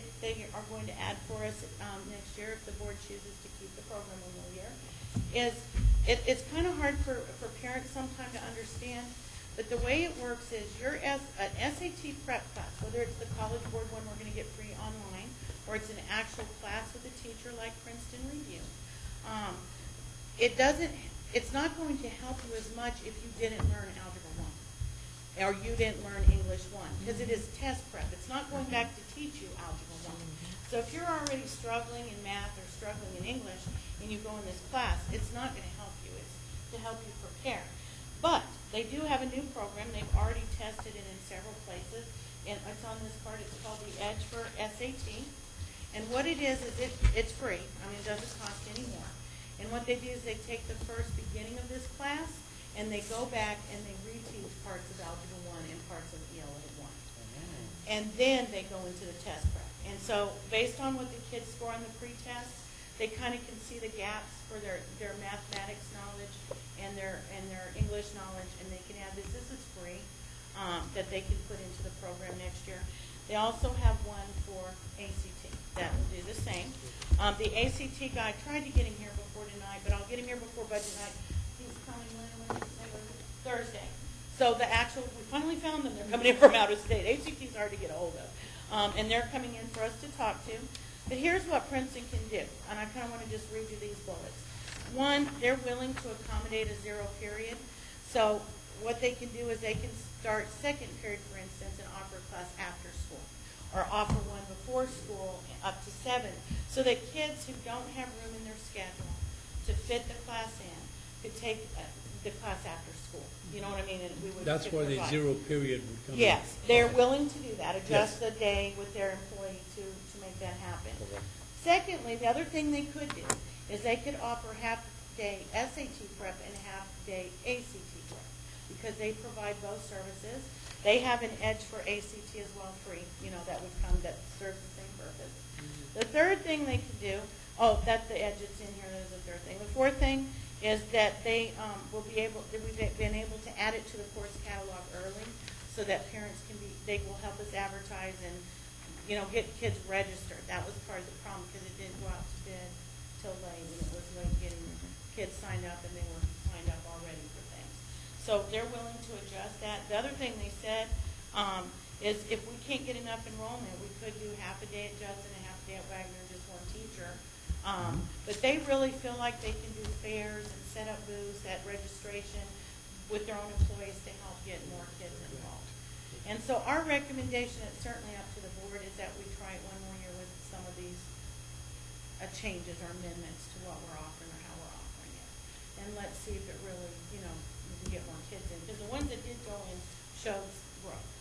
are going to add for us next year, if the board chooses to keep the program one more year, is it's kind of hard for parents sometimes to understand, but the way it works is you're as an SAT prep class, whether it's the College Board one we're going to get free online, or it's an actual class with a teacher like Princeton Review. It's not going to help you as much if you didn't learn Algebra 1 or you didn't learn English 1, because it is test prep. It's not going back to teach you Algebra 1. So if you're already struggling in math or struggling in English and you go in this class, it's not going to help you. It's to help you prepare. But they do have a new program. They've already tested it in several places. And it's on this card. It's called the Edge for SAT. And what it is it's free. I mean, it doesn't cost any more. And what they do is they take the first beginning of this class and they go back and they reteach parts of Algebra 1 and parts of ELA 1. And then they go into the test prep. And so based on what the kids score on the pre-test, they kind of can see the gaps for their mathematics knowledge and their English knowledge, and they can add this. This is free that they can put into the program next year. They also have one for ACT that will do the same. The ACT guy, tried to get him here before tonight, but I'll get him here before budget night. He's coming Thursday. So we finally found them. They're coming in from out of state. ACT's hard to get a hold of. And they're coming in for us to talk to. But here's what Princeton can do. And I kind of want to just read you these bullets. One, they're willing to accommodate a 0 period. So what they can do is they can start second period, for instance, and offer a class after school, or offer one before school up to 7, so that kids who don't have room in their schedule to fit the class in could take the class after school. You know what I mean? And we would That's where the provide. 0 period would come in. Yes, they're willing to do that, adjust the day with their employee to make that happen. Secondly, the other thing they could do is they could offer half-day SAT prep and half-day ACT prep, because they provide both services. They have an Edge for ACT as well, free, that would come, that serves the same purpose. The third thing they could do, that's the Edge that's in here, there's the third thing. The fourth thing is that they we've been able to add it to the course catalog early, so that parents they will help us advertise and, get kids registered. That was part of the problem, because it didn't go out to bid till late, and it was late getting kids signed up, and they were signed up already for things. So they're willing to adjust that. The other thing they said is if we can't get enough enrollment, we could do half a day at Judson and half a day at Wagner, just one teacher. But they really feel like they can do fairs and set up booths at registration with their own employees to help get more kids involved. And so our recommendation, it's certainly up to the board, is that we try it one more year with some of these changes or amendments to what we're offering or how we're offering it. And let's see if it really, we can get more kids in. Because the ones that did go in shows growth.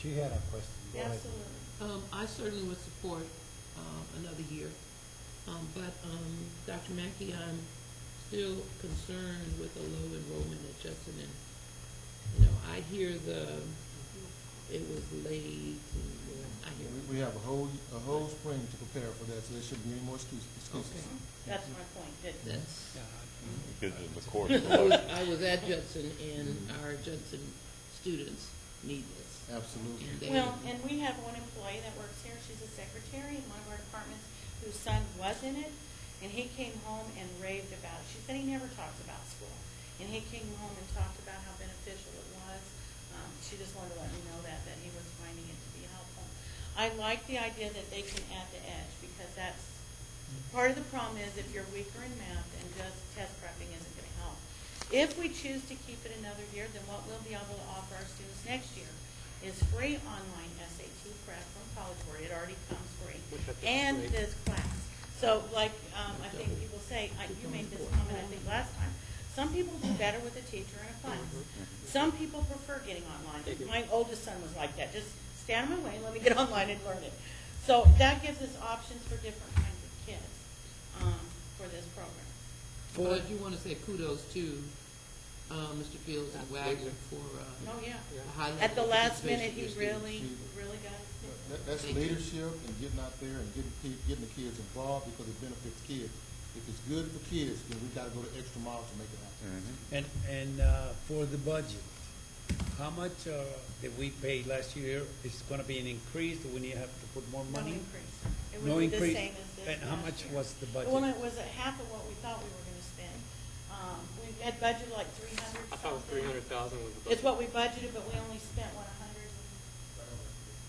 She had a question. Go ahead. Absolutely. I certainly would support another year. But Dr. Mackey, I'm still concerned with the low enrollment at Judson. And, I hear it was late. And, I hear We have a whole spring to prepare for that, so there shouldn't be any more excuses. Okay. That's my point. That's. Because of the course. I was at Judson, and our Judson students need this. Absolutely. And we have one employee that works here. She's a secretary in one of our departments whose son was in it, and he came home and raved about it. She said he never talks about school, and he came home and talked about how beneficial it was. She just wanted to let me know that he was finding it to be helpful. I like the idea that they can add the Edge, because that's Part of the problem is if you're weaker in math and just test prepping isn't gonna help. If we choose to keep it another year, then what we'll be able to offer our students next year is free online SAT prep from College Board. It already comes free. Which I think is And great. this class. So like, I think people say, you made this comment, I think last time, some people do better with a teacher in a class. Some people prefer getting online. My oldest son was like that. Just stand in my way and let me get online and learn it. So that gives us options for different kinds of kids, for this program. But I do want to say kudos to Mr. Fields and Wagner for Oh, yeah. a high level At the of last participation minute, he of your students. really got it. That's Thank you. leadership and getting out there and getting the kids involved because it benefits kids. If it's good for kids, then we gotta go the extra mile to make it happen. And for the budget, how much did we pay last year? Is it gonna be an increase? Do we need to have to put more No money? increase. It No would be the increase? same as this And how last much year. was the budget? Well, it was at half of what we thought we were gonna spend. We had budgeted like 300 I thought it was something. 300,000 was the budget. It's what we budgeted, but we only spent, what, 100?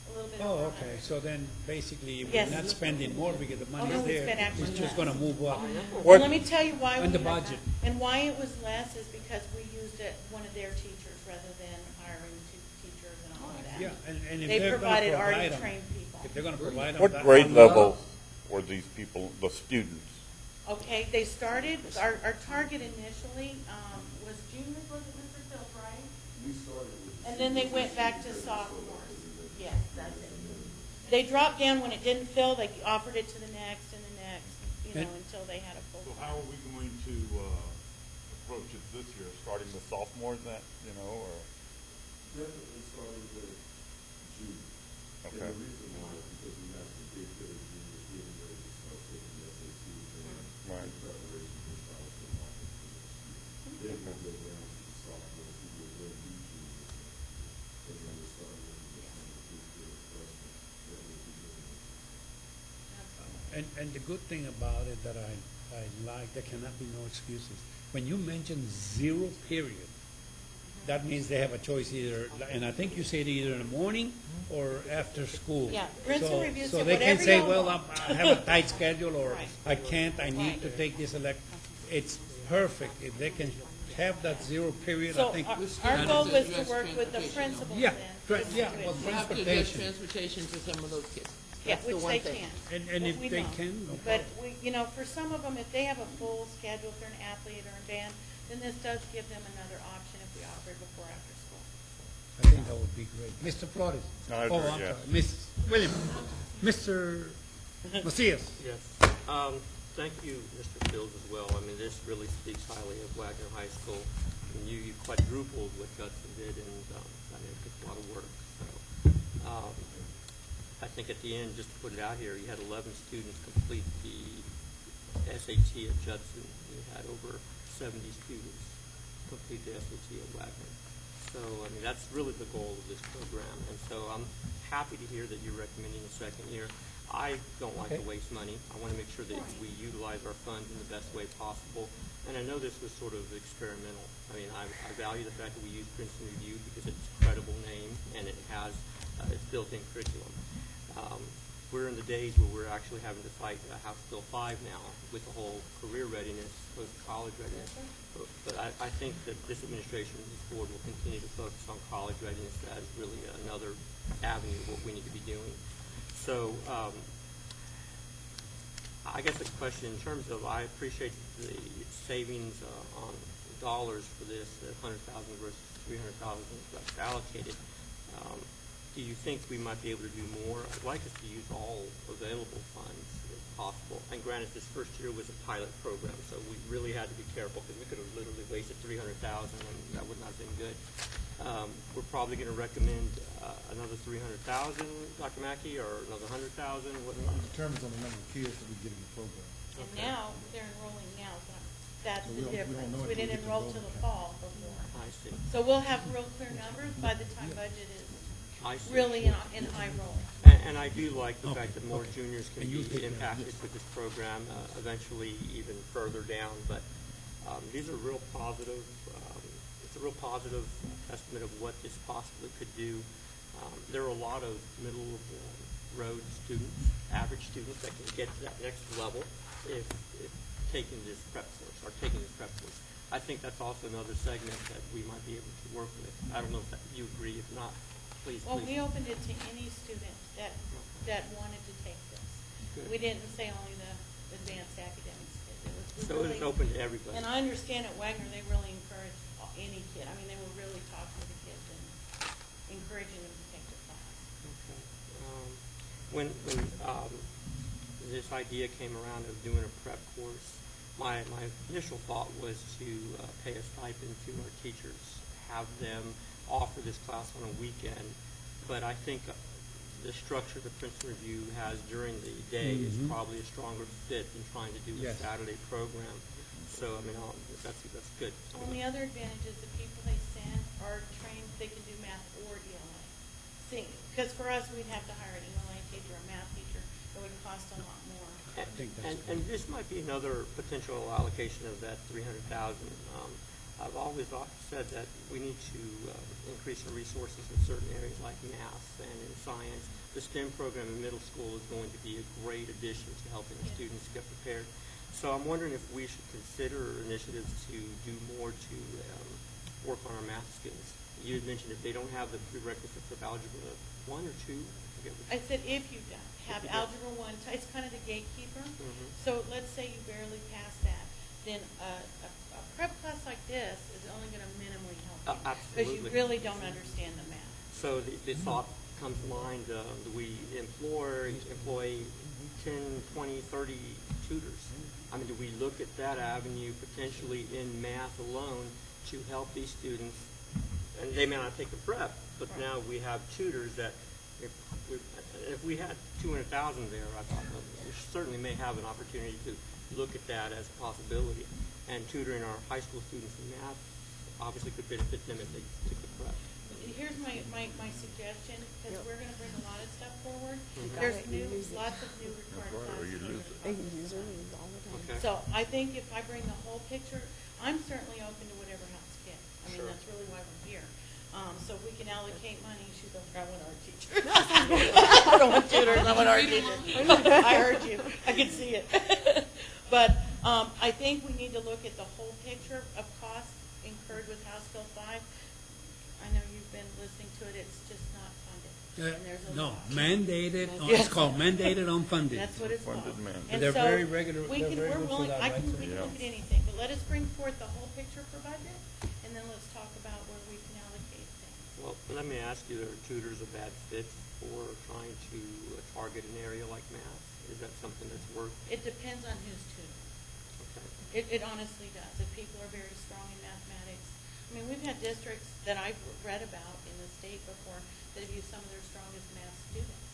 A little bit over Oh, okay, 100. so then basically Yes. we're not spending more because the Oh, money's no, we there. spent actually It's just less. gonna move up. Well, let me tell you why we And the did that. budget. And why it was less is because we used one of their teachers rather than hiring two teachers and all of that. Yeah, and if They they're gonna provided already provide them, trained people. if they're gonna provide them. What that grade one- level were these people, the students? Okay, they started, our target initially, was juniors, was it Mr. Phil, right? We started with. And then they went back to sophomores. Yes, that's it. They dropped down when it didn't fill, they offered it to the next and the next, And- until they had a full. So how are we going to approach it this year, starting with sophomores or? Definitely started with junior. And Okay. the reason why is because we have some big hitters juniors getting ready to start taking the SATs and Right. in preparation for scholarship offers for next year. Then we'll go down to the sophomores who will then be juniors next year. And then we'll start looking at some of the big hitter freshmen that will be doing it. And the good thing about it that I like, there cannot be no excuses. When you mention 0 period, that means they have a choice either, and I think you said either in the morning or after school. Yeah, rinse and So- review, So so they can whatever say, y'all well, want. I have a tight schedule, or Right. I can't, I need to Right. take this It's perfect. If they can have that 0 period, So I think. our goal was to address work with the transportation, principals Yeah, then. well, We'll have to address transportation. transportation to some of those kids. Yeah, That's the which one they thing. can. And if We they know. can, no But problem. we, for some of them, if they have a full schedule, if they're an athlete or a band, then this does give them another option if we offer it before or after school. I think that would be great. Mr. Flores? No, I Oh, agree, I'm yeah. sorry. Miss William? Mr. Macias? Yes. Thank you, Mr. Fields, as well. I mean, this really speaks highly of Wagner High School. And you quadrupled what Judson did, and I mean, it took a lot of work. So, I think at the end, just to put it out here, you had 11 students complete the SAT at Judson. You had over 70 students complete the SAT at Wagner. So, I mean, that's really the goal of this program. And so I'm happy to hear that you're recommending a second year. I don't like to Okay. waste money. I want to make sure that we utilize our funds in the best way possible. And I know this was sort of experimental. I mean, I value the fact that we use Princeton Review because it's a credible name and it has its built-in curriculum. We're in the days where we're actually having to fight House Bill 5 now with the whole career readiness, post-college readiness. But I think that this administration and this board will continue to focus on college readiness as really another avenue of what we need to be doing. So I guess the question in terms of, I appreciate the savings on dollars for this, 100,000 versus 300,000 that's allocated. Do you think we might be able to do more? I'd like us to use all available funds if possible. And granted, this first year was a pilot program, so we really had to be careful because we could have literally wasted 300,000 and that would not have been good. We're probably going to recommend another 300,000, Dr. Mackey, or another 100,000. What? It determines on the number of kids that we get in the program. And now, they're enrolling now, so that's So the we don't difference. know We until we didn't get to enroll till the enrollment fall before. I see. So we'll have real clear numbers by the time budget is I see. really in high roll. And I do like the fact that more okay. juniors can And you be take that, impacted yes. with this program, eventually even further down. But these are real positive. It's a real positive estimate of what this possibly could do. There are a lot of middle road students, average students that can get to that next level if taking this prep course or taking this prep course. I think that's also another segment that we might be able to work with. I don't know if you agree. If not, please. Well, we opened it to any student that wanted to take this. Good. We didn't say only the advanced academics did. So it's open to everybody. And I understand at Wagner, they really encourage any kid. I mean, they were really talking to the kids and encouraging them to take the class. Okay. When this idea came around of doing a prep course, my initial thought was to pay a stipend to our teachers, have them offer this class on a weekend. But I think the structure the Princeton Review has during the day is probably a stronger fit than trying to do a Yes. Saturday program. So, I mean, that's good. Well, the other advantage is the people they send are trained, they can do math or ELA. See, because for us, we'd have to hire an ELA teacher, a math teacher, it would cost a lot more. I think that's And this might be another potential allocation of that 300,000. I've always said that we need to increase our resources in certain areas like math and in science. The STEM program in middle school is going to be a great addition to helping the students get prepared. So I'm wondering if we should consider initiatives to do more to work on our math skills. You had mentioned if they don't have the prerequisites of algebra 1 or 2, I forget which. I said if you don't have If you don't. algebra 1, it's kind of the gatekeeper. Mhm. So let's say you barely pass that, then a prep class like this is only going to minimally help you. Because you Absolutely. really don't understand the math. So the thought comes to mind, do we employ 10, 20, 30 tutors? I mean, do we look at that avenue potentially in math alone to help these students? And they may not take the prep, but Right. now we have tutors that, if we had 200,000 there, I thought we certainly may have an opportunity to look at that as a possibility. And tutoring our high school students in math obviously could benefit them if they took the prep. Here's my suggestion, because we're going to bring a lot of stuff forward. Mhm. There's lots of new required classes. Okay. So I think if I bring the whole picture, I'm certainly open to whatever helps kids. I mean, Sure. that's really why we're here. So if we can allocate money, she's going to want our teachers. I don't want tutors, I want our teachers. I heard you, I could see it. But I think we need to look at the whole picture of costs incurred with House Bill 5. I know you've been listening to it, it's just not funded. And there's a No, lot. mandated, Yes. it's called mandated unfunded. That's what it's called. Funded mandate. And They're so very regular- we they're can- very we're good for willing- that, I right? can, we can look at anything, but let us bring forth the whole picture for budget, and then let's talk about where we can allocate things. Well, let me ask you, are tutors a bad fit for trying to target an area like math? Is that something that's worth? It depends on who's tutoring. Okay. It honestly does. If people are very strong in mathematics, I mean, we've had districts that I've read about in the state before that have used some of their strongest math students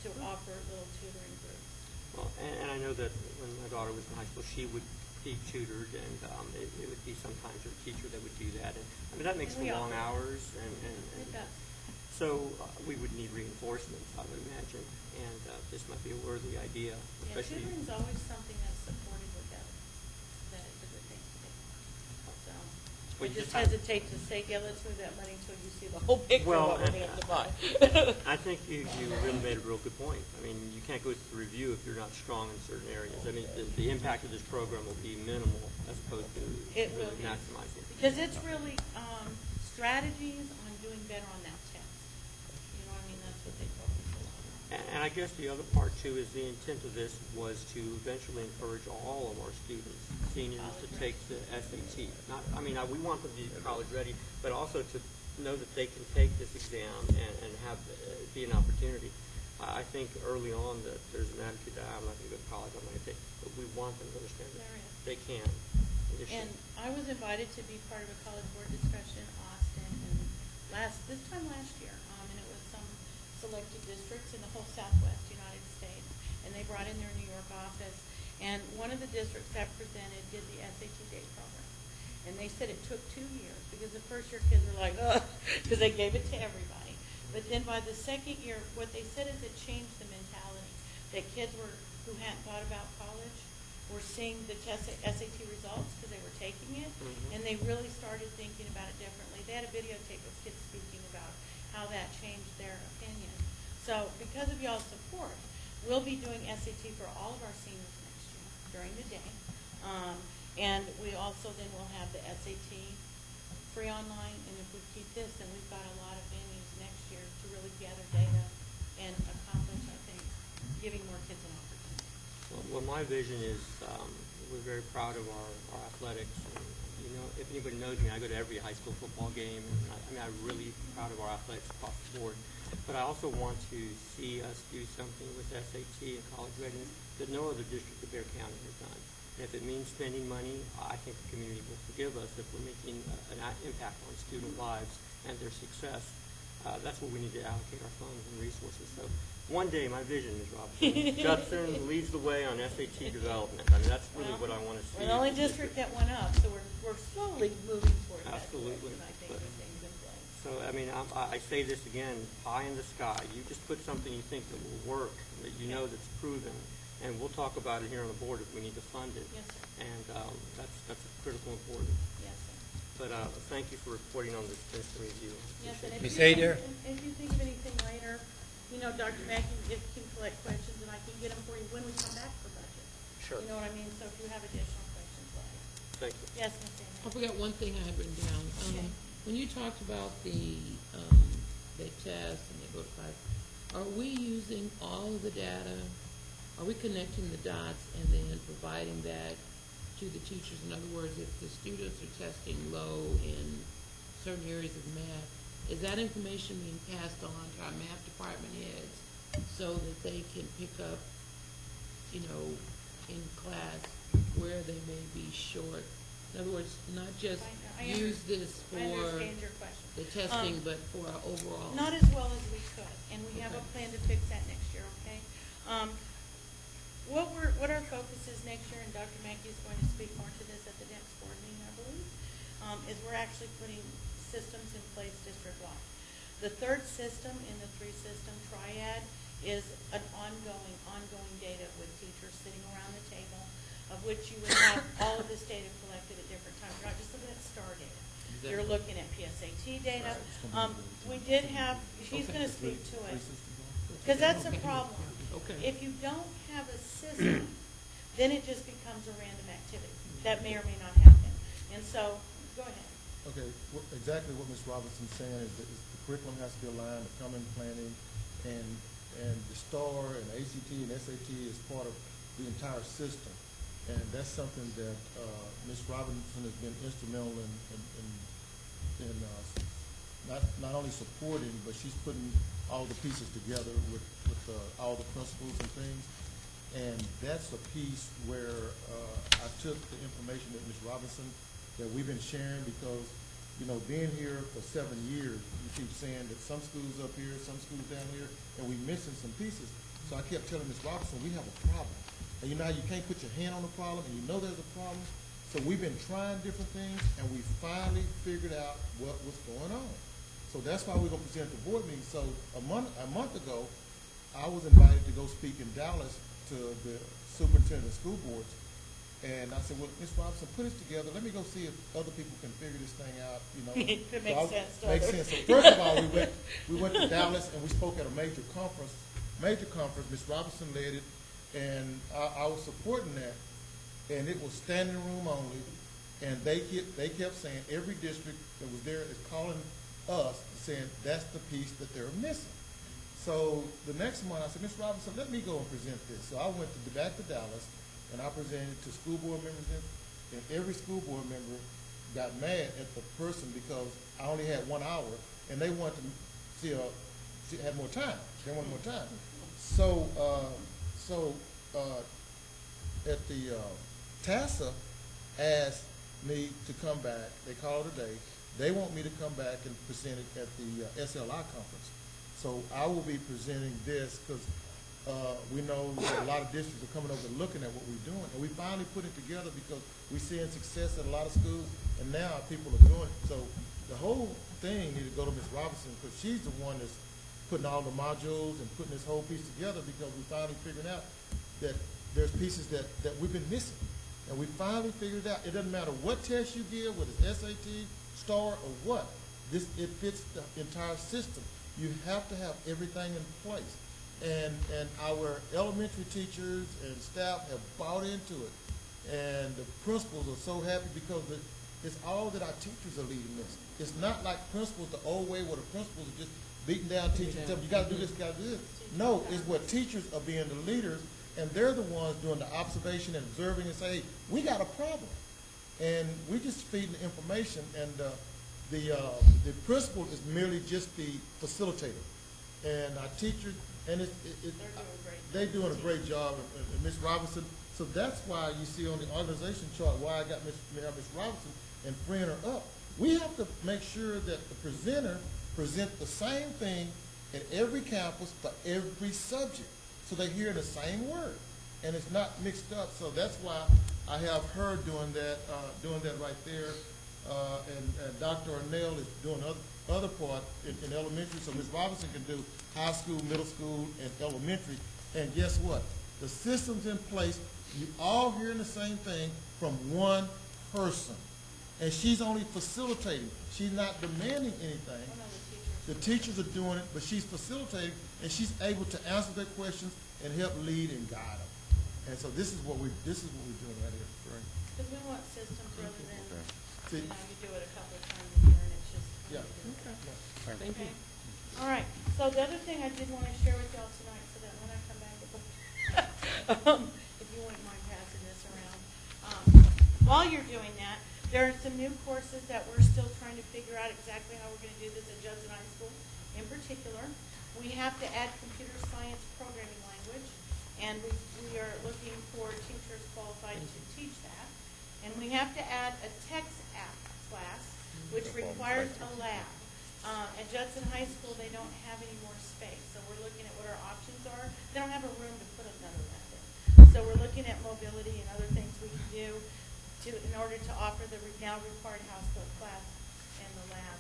to offer little tutoring groups. Well, and I know that when my daughter was in high school, she would be tutored, and it would be sometimes her teacher that would do that. And I mean, that makes And we for all long do. hours, It does. so we would need reinforcements, I would imagine, and this might be a worthy idea, Yeah, especially. tutoring's always something that's supported with that. That is a good thing to do. So, I Well, you just just have- hesitate to say, yeah, let's move that money until you see the whole picture Well, of what we have to buy. I think you really made a real good point. I mean, you can't go through the review if you're not strong in certain areas. I mean, the impact of this program will be minimal as opposed to It will really be. maximizing. Because it's really, strategies on doing better on that test. You know what I mean? That's what they focus a lot on. And I guess the other part too is the intent of this was to eventually encourage all of our students, seniors, to take the SAT. Not, I mean, we want them to be college ready, but also to know that they can take this exam and have be an opportunity. I think early on that there's an attitude that I'm not going to go to college, I'm not going to take, but we want them to understand that There is. they can. They should. And I was invited to be part of a college board discussion in Austin and this time last year, and it was some selected districts in the whole Southwest United States, and they brought in their New York office, and one of the districts that presented did the SAT day program, and they said it took 2 years, because the first year kids were like, ugh, because they gave it to everybody, but then by the second year, what they said is it changed the mentality, that kids who hadn't thought about college were seeing the SAT results because they were taking it, and they really started thinking about it differently. They had a videotape of kids speaking about how that changed their opinion. So because of y'all's support, we'll be doing SAT for all of our seniors next year during the day. And we also then will have the SAT free online, and if we keep this, then we've got a lot of venues next year to really gather data and accomplish, I think, giving more kids an opportunity. Well, my vision is, we're very proud of our athletics. And, you know, if anybody knows me, I go to every high school football game. And I'm really proud of our athletics across the board. But I also want to see us do something with SAT and college readiness that no other district of Bear County has done. And if it means spending money, I think the community will forgive us if we're making an impact on student lives and their success. That's where we need to allocate our funds and resources. So one day, my vision, Ms. Robinson, Judson leads the way on SAT development. I mean, that's really what I want to see. We're the only district that went up, so we're slowly moving toward that Absolutely. direction, I think, with things in place. So, I mean, I say this again, pie in the sky. You just put something you think that will work, that you know that's proven, and we'll talk about it here on the board if we need to fund it. Yes, sir. And that's critical importance. Yes, sir. But thank you for reporting on this Princeton review. Yes, and Ms. if Adair? you think of anything later, you know, Dr. Mackey can collect questions, and I can get them for you when we come back for budget. Sure. You know what I mean? So if you have additional questions later. Thank you. Yes, Ms. I Adair. forgot one thing I had written down. Okay. When you talked about they test and they go to class, are we using all of the data? Are we connecting the dots and then providing that to the teachers? In other words, if the students are testing low in certain areas of math, is that information being passed on to our math department heads so that they can pick up, you know, in class where they may be short? In other words, not just I use this I for understand your question. the testing, but for our overall. Not as well as we could, and we have a Okay. plan to fix that next year, okay? What our focus is next year, and Dr. Mackey is going to speak more to this at the next board meeting, I believe, is we're actually putting systems in place district-wide. The third system in the three-system triad is an ongoing data with teachers sitting around the table, of which you would have all of this data collected at different times. You're not just looking at STAR data. You're looking at PSAT data. We did have, she's gonna speak to it, because that's a problem. Okay. If you don't have a system, then it just becomes a random activity. That may or may not happen. And so, go ahead. Okay, exactly what Ms. Robinson's saying is that the curriculum has to be aligned, the common planning, and the STAR and ACT and SAT is part of the entire system. And that's something that Ms. Robinson has been instrumental in not only supporting, but she's putting all the pieces together with all the principles and things. And that's a piece where I took the information that Ms. Robinson, that we've been sharing, because, you know, being here for 7 years, you keep saying that some schools up here, some schools down here, and we're missing some pieces. So I kept telling Ms. Robinson, we have a problem. And you know how you can't put your hand on the problem, and you know there's a problem? So we've been trying different things, and we finally figured out what was going on. So that's why we're going to present at the board meeting. So a month ago, I was invited to go speak in Dallas to the superintendent of school boards. And I said, well, Ms. Robinson, put this together. Let me go see if other people can figure this thing out, you know. It makes sense, doesn't Makes it? sense. So first of all, we went to Dallas, and we spoke at a major conference. Ms. Robinson led it, and I was supporting that. And it was standing room only, and they kept saying, every district that was there is calling us, saying that's the piece that they're missing. So the next month, I said, Ms. Robinson, let me go and present this. So I went back to Dallas, and I presented to school board members, and every school board member got mad at the person because I only had 1 hour, and they wanted to had more time. They wanted more time. So at the TASA asked me to come back. They called today. They want me to come back and present it at the SLI conference. So I will be presenting this because we know that a lot of districts are coming over and looking at what we're doing. And we finally put it together because we're seeing success at a lot of schools, and now people are doing it. So the whole thing needs to go to Ms. Robinson because she's the one that's putting all the modules and putting this whole piece together, because we finally figured out that there's pieces that we've been missing. And we finally figured it out. It doesn't matter what test you give, whether it's SAT, STAR, or what. It fits the entire system. You have to have everything in place. And our elementary teachers and staff have bought into it. And the principals are so happy because it's all that our teachers are leading this. It's not like principals the old way where the principals are just beating down teachers, telling them, you gotta do this, you gotta do this. No, it's where teachers are being the leaders, and they're the ones doing the observation and observing and say, hey, we got a problem. And we just feeding the information, and the principal is merely just the facilitator. And our teachers, and they're doing a great job, and Ms. Robinson. So that's why you see on the organization chart why I got Ms. Robinson and freeing her up. We have to make sure that the presenter presents the same thing at every campus for every subject, so they hear the same word, and it's not mixed up. So that's why I have her doing that right there, and Dr. Arnell is doing other part in elementary, so Ms. Robinson can do high school, middle school, and elementary. And guess what? The system's in place. You all hearing the same thing from one person. And she's only facilitating. She's not demanding anything. The teachers are doing it, but she's facilitating, and she's able to answer their questions and help lead and guide them. And so this is what we're doing right here. Because we want systems rather than, See, you do it a couple of times a year and it's just. yeah. Thank you. All right, so the other thing I did want to share with y'all tonight, so that when I come back, if you wouldn't mind passing this around. While you're doing that, there are some new courses that we're still trying to figure out exactly how we're going to do this at Judson High School. In particular, we have to add computer science programming language, and we are looking for teachers qualified to teach that. And we have to add a text app class, which requires a lab. At Judson High School, they don't have any more space, so we're looking at what our options are. They don't have a room to put another lab in. So we're looking at mobility and other things we can do in order to offer the now required house built class and the lab.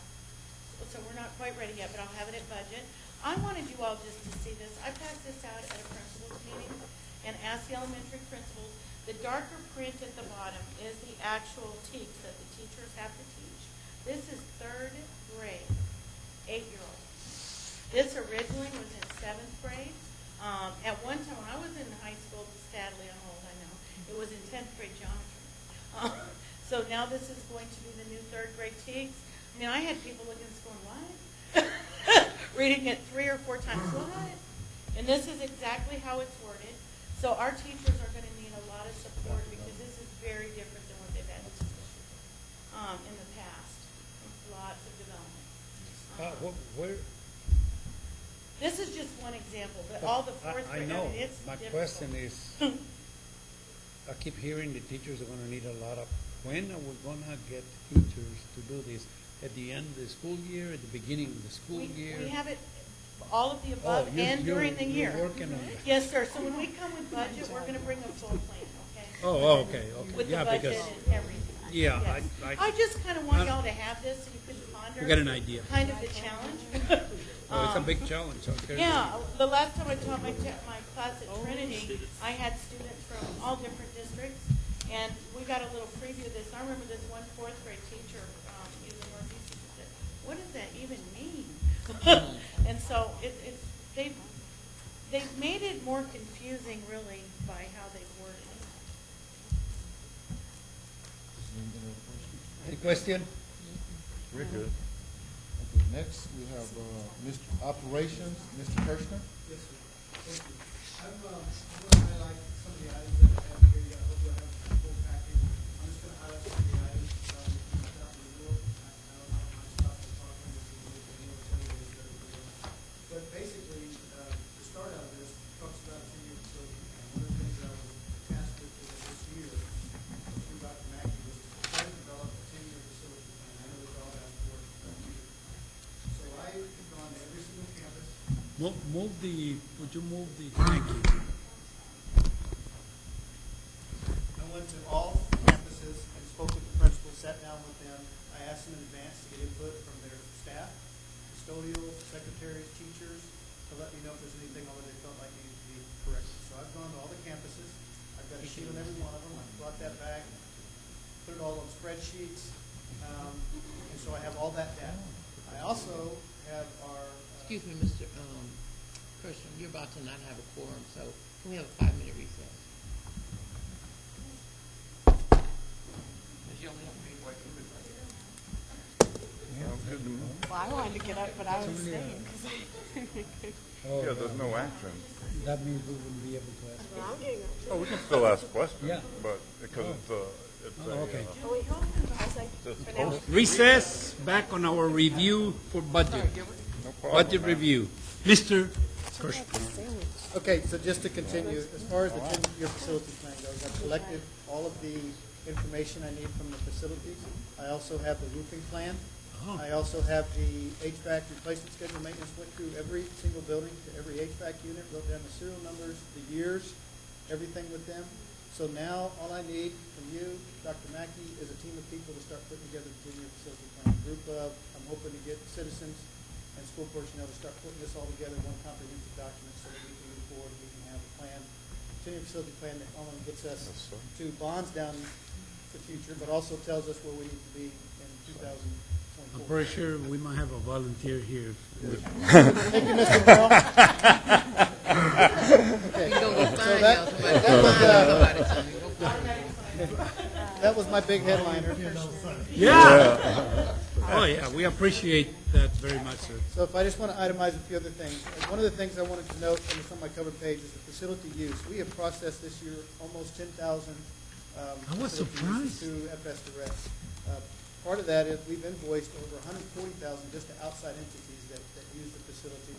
So we're not quite ready yet, but I'll have it at budget. I wanted you all just to see this. I passed this out at a principal's meeting and asked the elementary principals. The darker print at the bottom is the actual text that the teachers have to teach. This is 3rd grade, 8-year-olds. This originally was in 7th grade. At one time, when I was in high school, sadly I'm old, I know, it was in 10th grade geometry. So now this is going to be the new 3rd grade text. I mean, I had people looking at this going, what? Reading it 3 or 4 times, what? And this is exactly how it's worded. So our teachers are going to need a lot of support because this is very different than what they've had in the past. Lots of development. Where, This is just one example, but all the 4th I grade, know, it's my difficult. question is, I keep hearing the teachers are gonna need a lot of, when are we gonna get teachers to do this? At the end of the school year, at the beginning of the school year? We have it, all of the above, and during the year. You're working on that. Yes, sir. So when we come with budget, we're gonna bring a full plan, okay? Oh, okay, With the yeah, budget because, and everything. yeah, Yes. I just kinda want y'all to have this so you can ponder. we got an idea. Kind of the challenge. Oh, it's a big challenge, okay? Yeah, the last time I taught my class at Trinity, I had students from all different districts, and we got a little preview of this. I remember this one 4th grade teacher, he was a Northeast teacher, said, what does that even mean? And so they've made it more confusing really by how they've worded it. Any question? Very good. Okay, next, we have Mr. Operations, Mr. Kirshner. Yes, sir. Thank you. I'm going to highlight some of the items that I have here. I hope you'll have a full package. I'm just going to highlight some of the items that we got in the rule. I don't have my stuff to talk on this, but basically, the start out of this talks about a 10-year facility. And one of the things that I was tasked with this year, through Dr. Mackey, was to try to develop a 10-year facility plan. I know we've all asked for it for a year. So I have gone to every single campus. Would you move the, thank you. I went to all campuses and spoke with the principals, sat down with them. I asked them in advance to get input from their staff, custodials, secretaries, teachers, to let me know if there's anything on it they felt like needed to be corrected. So I've gone to all the campuses. I've got a sheet on every one of them. I brought that back, put it all on spreadsheets, and so I have all that data. I also have our Excuse me, Mr. Kirschner, you're about to not have a quorum, so can we have a 5-minute recess? Because you only have 3 working members. Well, I wanted to get up, but I was staying. Oh, Yeah, there's no action. that means we wouldn't be able to ask. Well, I'm getting up. Oh, we can still ask questions. Yeah. But because it's Oh, okay. Oh, wait, hold on. I was like, for now. Recess, back on our review for budget. Budget review. Mr. Kirschner. Okay, so just to continue, as far as the 10-year facility plan goes, I've collected all of the information I need from the facilities. I also have the roofing plan. I also have the HVAC replacement schedule. Maintenance went through every single building, to every HVAC unit, wrote down the serial numbers, the years, everything with them. So now, all I need from you, Dr. Mackey, is a team of people to start putting together the 10-year facility plan. Group of, I'm hoping to get citizens and school personnel to start putting this all together in one comprehensive document so that we can move forward, we can have a plan, 10-year facility plan that not only gets us to bonds down the future, but also tells us where we need to be in 2024. I'm pretty sure we might have a volunteer here. Thank you, Mr. Morrell. You can go find that- y'all somebody. Go find somebody. That was my big headliner. Yeah. Oh, yeah, we appreciate that very much, sir. So if I just want to itemize a few other things. One of the things I wanted to note, and it's on my cover page, is the facility use. We have processed this year almost 10,000 I was facility uses surprised. through FS Direct. Part of that is we've invoiced over 140,000 just to outside entities that use the facilities.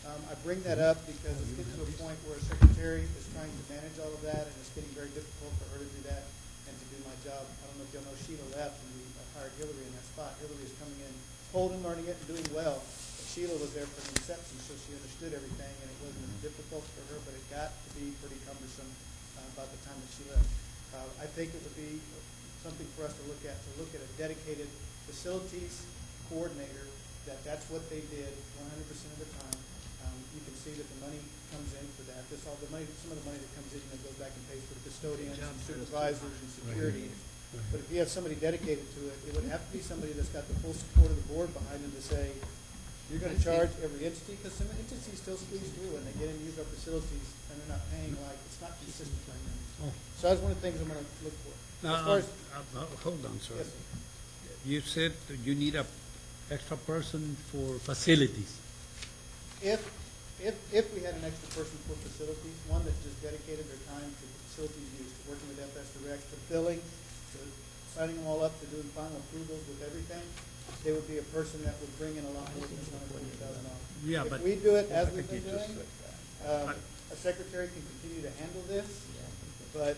I bring that up because it's getting to a point where a secretary is trying to manage all of that, and it's getting very difficult for her to do that and to do my job. I don't know if y'all know Sheila left, and we hired Hillary in that spot. Hillary is coming in cold and learning it and doing well. But Sheila was there from inception, so she understood everything, and it wasn't as difficult for her, but it got to be pretty cumbersome about the time that she left. I think it would be something for us to look at a dedicated facilities coordinator, that's what they did 100% of the time. You can see that the money comes in for that. Some of the money that comes in, goes back and pays for the custodians and supervisors and security. But if you have somebody dedicated to it, it would have to be somebody that's got the full support of the board behind them to say, you're going to charge every entity, because some entities still squeeze through and they get in and use our facilities and they're not paying it's not consistent right now. So that's one of the things I'm going to look for. As far as, Hold on, sir. yes, sir. You said that you need a extra person for facilities. If we had an extra person for facilities, one that just dedicated their time to facilities use, to working with FS Direct, to billing, to signing them all up, to doing final approvals with everything, they would be a person that would bring in a lot more than $120,000. Yeah, but If we do it as we've been doing, a secretary can continue to handle this, but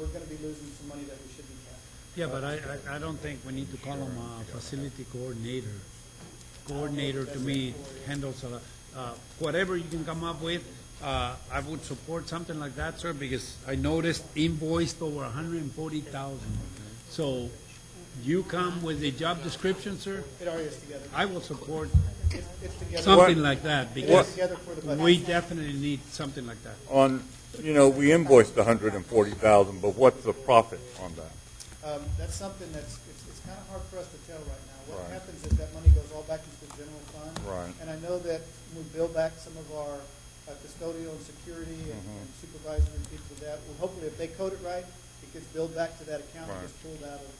we're going to be losing some money that we should be capping. yeah, but I don't think we need to call him a facility coordinator. Coordinator to me handles a lot. Whatever you can come up with, I would support something like that, sir, because I noticed invoiced over 140,000. So you come with a job description, sir, It already is together. I will support It's together. something like that It is because together for the budget. we definitely need something like that. We invoiced 140,000, but what's the profit on that? That's something it's kind of hard for us to tell right now. What Right. happens is that money goes all back into the general fund. Right. And I know that when we bill back some of our custodial and security and Mm-hmm. supervisory and people with that, well, hopefully if they code it right, it gets billed back to that account and Right. gets pulled out of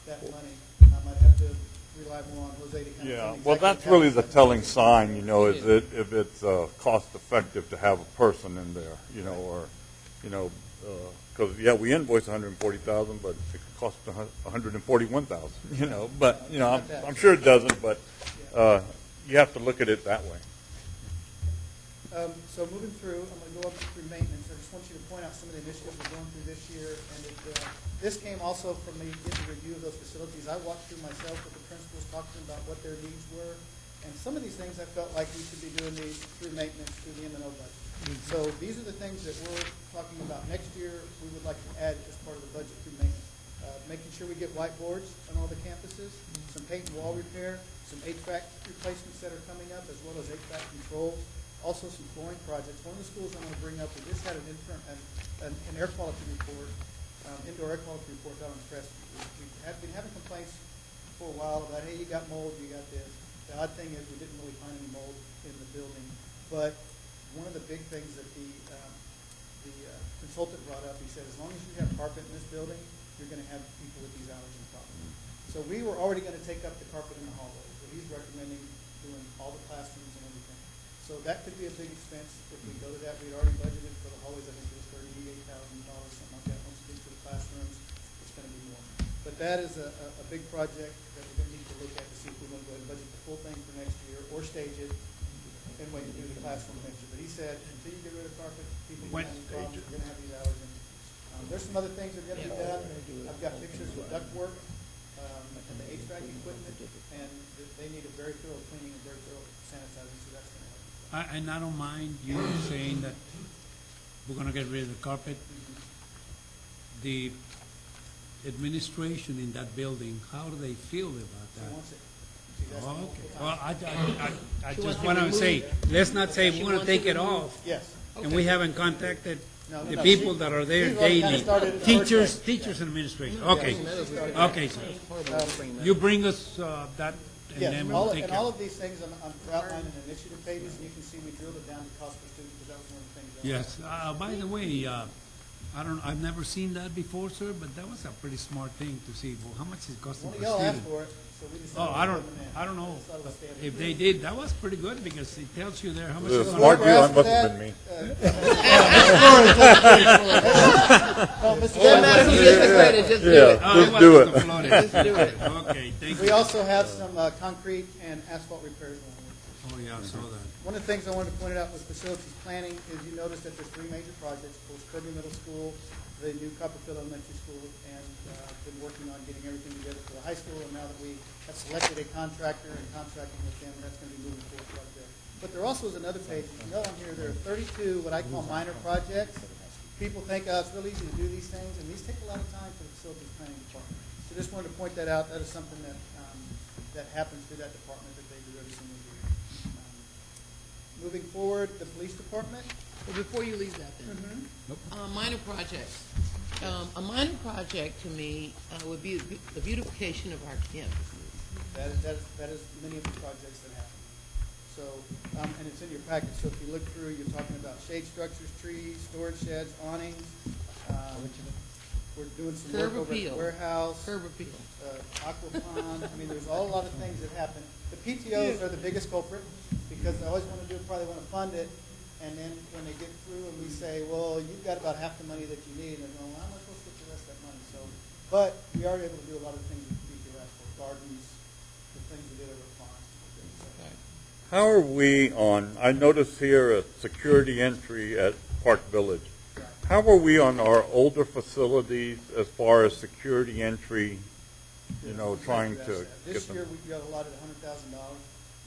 that money. I might have to rely more on Jose to kind of. Yeah, tell me well, exactly that's how really it's the done. telling sign, is that if it's cost effective to have a person in there, because, we invoice 140,000, but it costs 141,000, but, I'm sure it doesn't, but you have to look at it that way. So moving through, I'm going to go up through maintenance. I just want you to point out some of the initiatives we're going through this year. And this came also from me getting a review of those facilities. I walked through myself with the principals, talking about what their needs were. And some of these things I felt like we should be doing these through maintenance, through the M&O budget. So these are the things that we're talking about next year. We would like to add as part of the budget through maintenance. Making sure we get whiteboards on all the campuses, some paint and wall repair, some HVAC replacements that are coming up, as well as HVAC controls. Also, some flooring projects. One of the schools I want to bring up, we just had an air quality report, indoor air quality report out on the press. We've been having complaints for a while about, hey, you got mold, you got this. The odd thing is, we didn't really find any mold in the building, but one of the big things that the consultant brought up, he said, as long as you have carpet in this building, you're gonna have people with these allergen problems. So we were already gonna take up the carpet in the hallway, so he's recommending doing all the classrooms and everything. So that could be a big expense if we go to that. We'd already budgeted for the hallways, I think it was $38,000, something like that. Once we get to the classrooms, it's gonna be more. But that is a big project that we're gonna need to look at to see if we wanna go ahead and budget the full thing for next year, or stage it, and wait to do the classroom next year. But he said, until you get rid of carpet, people are When- gonna have problems, you're gonna have these allergens. There's some other things that are gonna be done. I've got pictures of ductwork, and the HVAC equipment, and they need a very thorough cleaning and very thorough sanitizing, so that's gonna help. And I don't mind you saying that we're gonna get rid of the carpet. The administration in that building, how do they feel about He that? wants it. See, that's the Okay, multiple well, times. I She just wants to want to remove say, it. let's not say She we're gonna wants take to it remove- off, Yes. and we haven't contacted No, the no, people she- that are there she's already kinda daily. started it the first Teachers, day. teachers and administration, okay, okay, sir. Um, You bring us, that, and Yes, then all, we'll take and care. all of these things I'm outlining in initiative pages, and you can see we drilled it down to cost per student, because that was one of the things. that- Yes, by the way, I've never seen that before, sir, but that was a pretty smart thing to see, well, how much is it costing One per of y'all asked student? for it, so we decided. Oh, to I put them in. don't know Just thought it was standard. if they did, that was pretty good, because it tells you there how much. The it's gonna smart cost. deal, that After must have that, been me. No, Mr. Doesn't Chairman, matter who gets the credit, just do it. Yeah, Oh, just do was it. the Flores. Just do it. Okay, thank we you. also have some concrete and asphalt repairs going on. Oh, yeah, I saw that. One of the things I wanted to point out with facilities planning is you notice that there's three major projects, Post Kirby Middle School, the new Copperfield Elementary School, and been working on getting everything together for the high school, and now that we have selected a contractor and contracting with them, that's gonna be moving forward right there. But there also is another page, you know on here, there are 32 what I call minor projects. People think, it's real easy to do these things, and these take a lot of time for the facilities planning department. So just wanted to point that out, that is something that, that happens through that department that they do every single year. Moving forward, the police department. Well, before you leave that then, minor projects. A minor project to me would be the beautification of our campus. That is many of the projects that happen. So, and it's in your package, so if you look through, you're talking about shade structures, trees, storage sheds, awnings. We're doing some work Curb over at appeal. the warehouse, Curb appeal. aquapond. I mean, there's a lot of things that happen. The PTOs are the biggest culprit, because they always want to do it, probably want to fund it, and then when they get through and we say, well, you've got about half the money that you need, and they're going, well, how am I supposed to get the rest of that money? So, but we are able to do a lot of things with PTO, for gardens, the things we did over at Pond. How are we on, I notice here a security entry at Park Village. How are we on our older facilities as far as security entry, trying to get This year, them? we got allotted $100,000.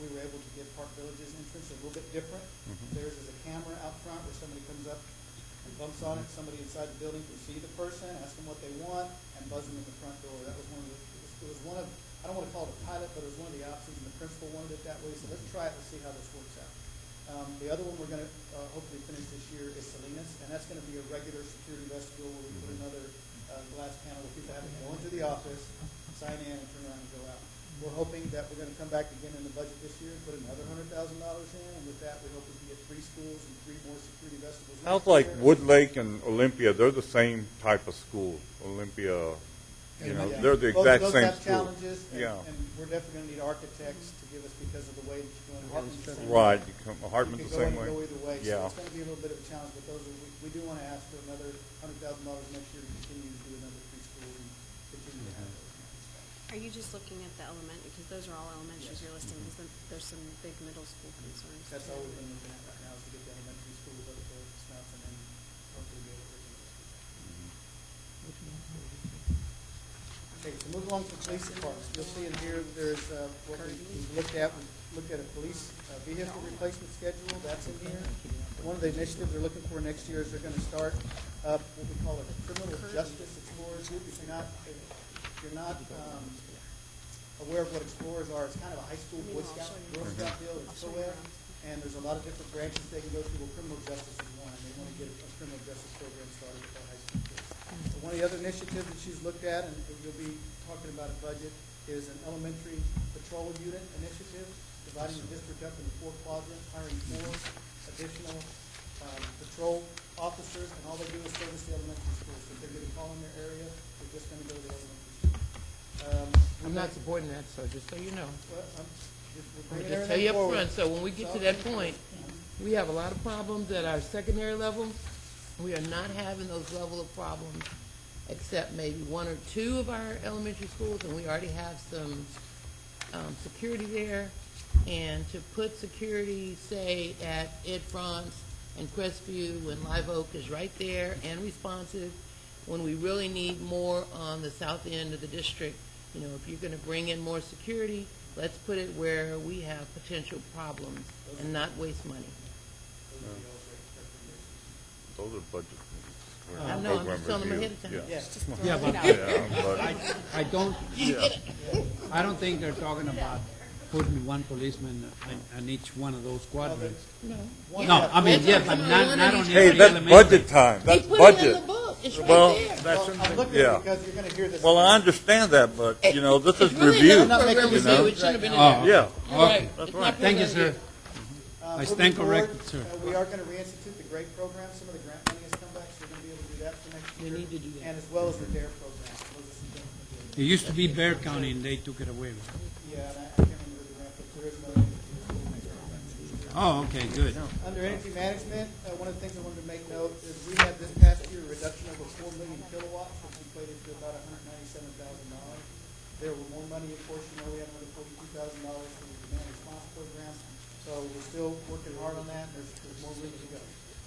We were able to get Park Village's entrance a little bit different. Theirs is a camera out front where somebody comes up and bumps on it. Somebody inside the building can see the person, ask them what they want, and buzz them in the front door. That was one of, I don't want to call it a pilot, but it was one of the options, and the principal wanted it that way. So let's try it and see how this works out. The other one we're going to hopefully finish this year is Salinas, and that's going to be a regular security vestibule where we put another glass panel where people have to go into the office, sign in, and turn around and go out. We're hoping that we're going to come back again in the budget this year, put another $100,000 in, and with that, we hope we can get 3 schools and 3 more security vestibules. Sounds next like year. Woodlake and Olympia, they're the same type of school. Olympia, Yeah. they're the Both exact those same have school. challenges, Yeah. and we're definitely going to need architects to give us, because of the way that you're going. Hartman's the same way. Right, You Hartman's can the go in same and way. go either way, so Yeah. it's going to be a little bit of a challenge, but we do want to ask for another $100,000 next year to continue to do another 3 schools and continue to have those. Are you just looking at the elementary, because those are all elementaries you're listing, because there's some big middle school concerns. That's all we've been looking at right now, is to get the elementary schools up to snuff, and then hopefully be able to bring those schools. Okay, so move along to the police department. You'll see in here, there's what we've looked at. We looked at a police vehicle replacement schedule. That's in here. One of the initiatives they're looking for next year is they're going to start up what we call a criminal justice explorers group. If you're not aware of what explorers are, it's kind of a high school Boy Scout, Girl Scout deal. It's co-ed, and there's a lot of different branches they can go through. Well, criminal justice is one. They want to get a criminal justice program started with our high school kids. So one of the other initiatives that she's looked at, and you'll be talking about a budget, is an elementary patrol unit initiative. dividing the district up into 4 quadrants, hiring 4 additional patrol officers, and all they do is service the elementary schools. So if they get a call in their area, they're just going to go to the elementary school. I'm not supporting that, so just so you know. Well, we're I'll bringing just tell you everything up forward. front, so when we get to that point, we have a lot of problems at our secondary level. We are not having those level of problems except maybe 1 or 2 of our elementary schools, and we already have some security there. And to put security, say, at Ed France and Crestview and Live Oak is right there and responsive, when we really need more on the south end of the district. You know, if you're going to bring in more security, let's put it where we have potential problems and not waste money. Those are budget things. I know, I'm just telling them ahead of time. Yeah, but Yeah, I don't, I don't think they're talking about putting 1 policeman on each one of those quadrants. No. No, I mean, yeah, but not on Hey, every that's elementary. budget time. They That's put it in budget. the book, it's right Well, there. that's, I'm looking yeah. because you're going to hear this. Well, I understand that, but, you know, this is It's really review. not making program a review, decision it shouldn't have been in Oh. there. Yeah. You're right. That's It's right. not Thank you, program sir. review. I stand corrected, sir. We are going to reinstitute the GRADE program. Some of the grant money has come back, so we're going to be able to do that for next We year. need to do that. And as well as the DARE program. Those are some things we're It doing. used to be Bear County, and they took it away. Yeah, and I can't remember the grant, but there is another. Oh, okay, good. Under energy management, one of the things I wanted to make note is we had this past year a reduction of over 4 million kilowatts, which equated to about $197,000. There were more money, of course, you know, we had another $42,000 for the demand response program. So we're still working hard on that, and there's more room to go.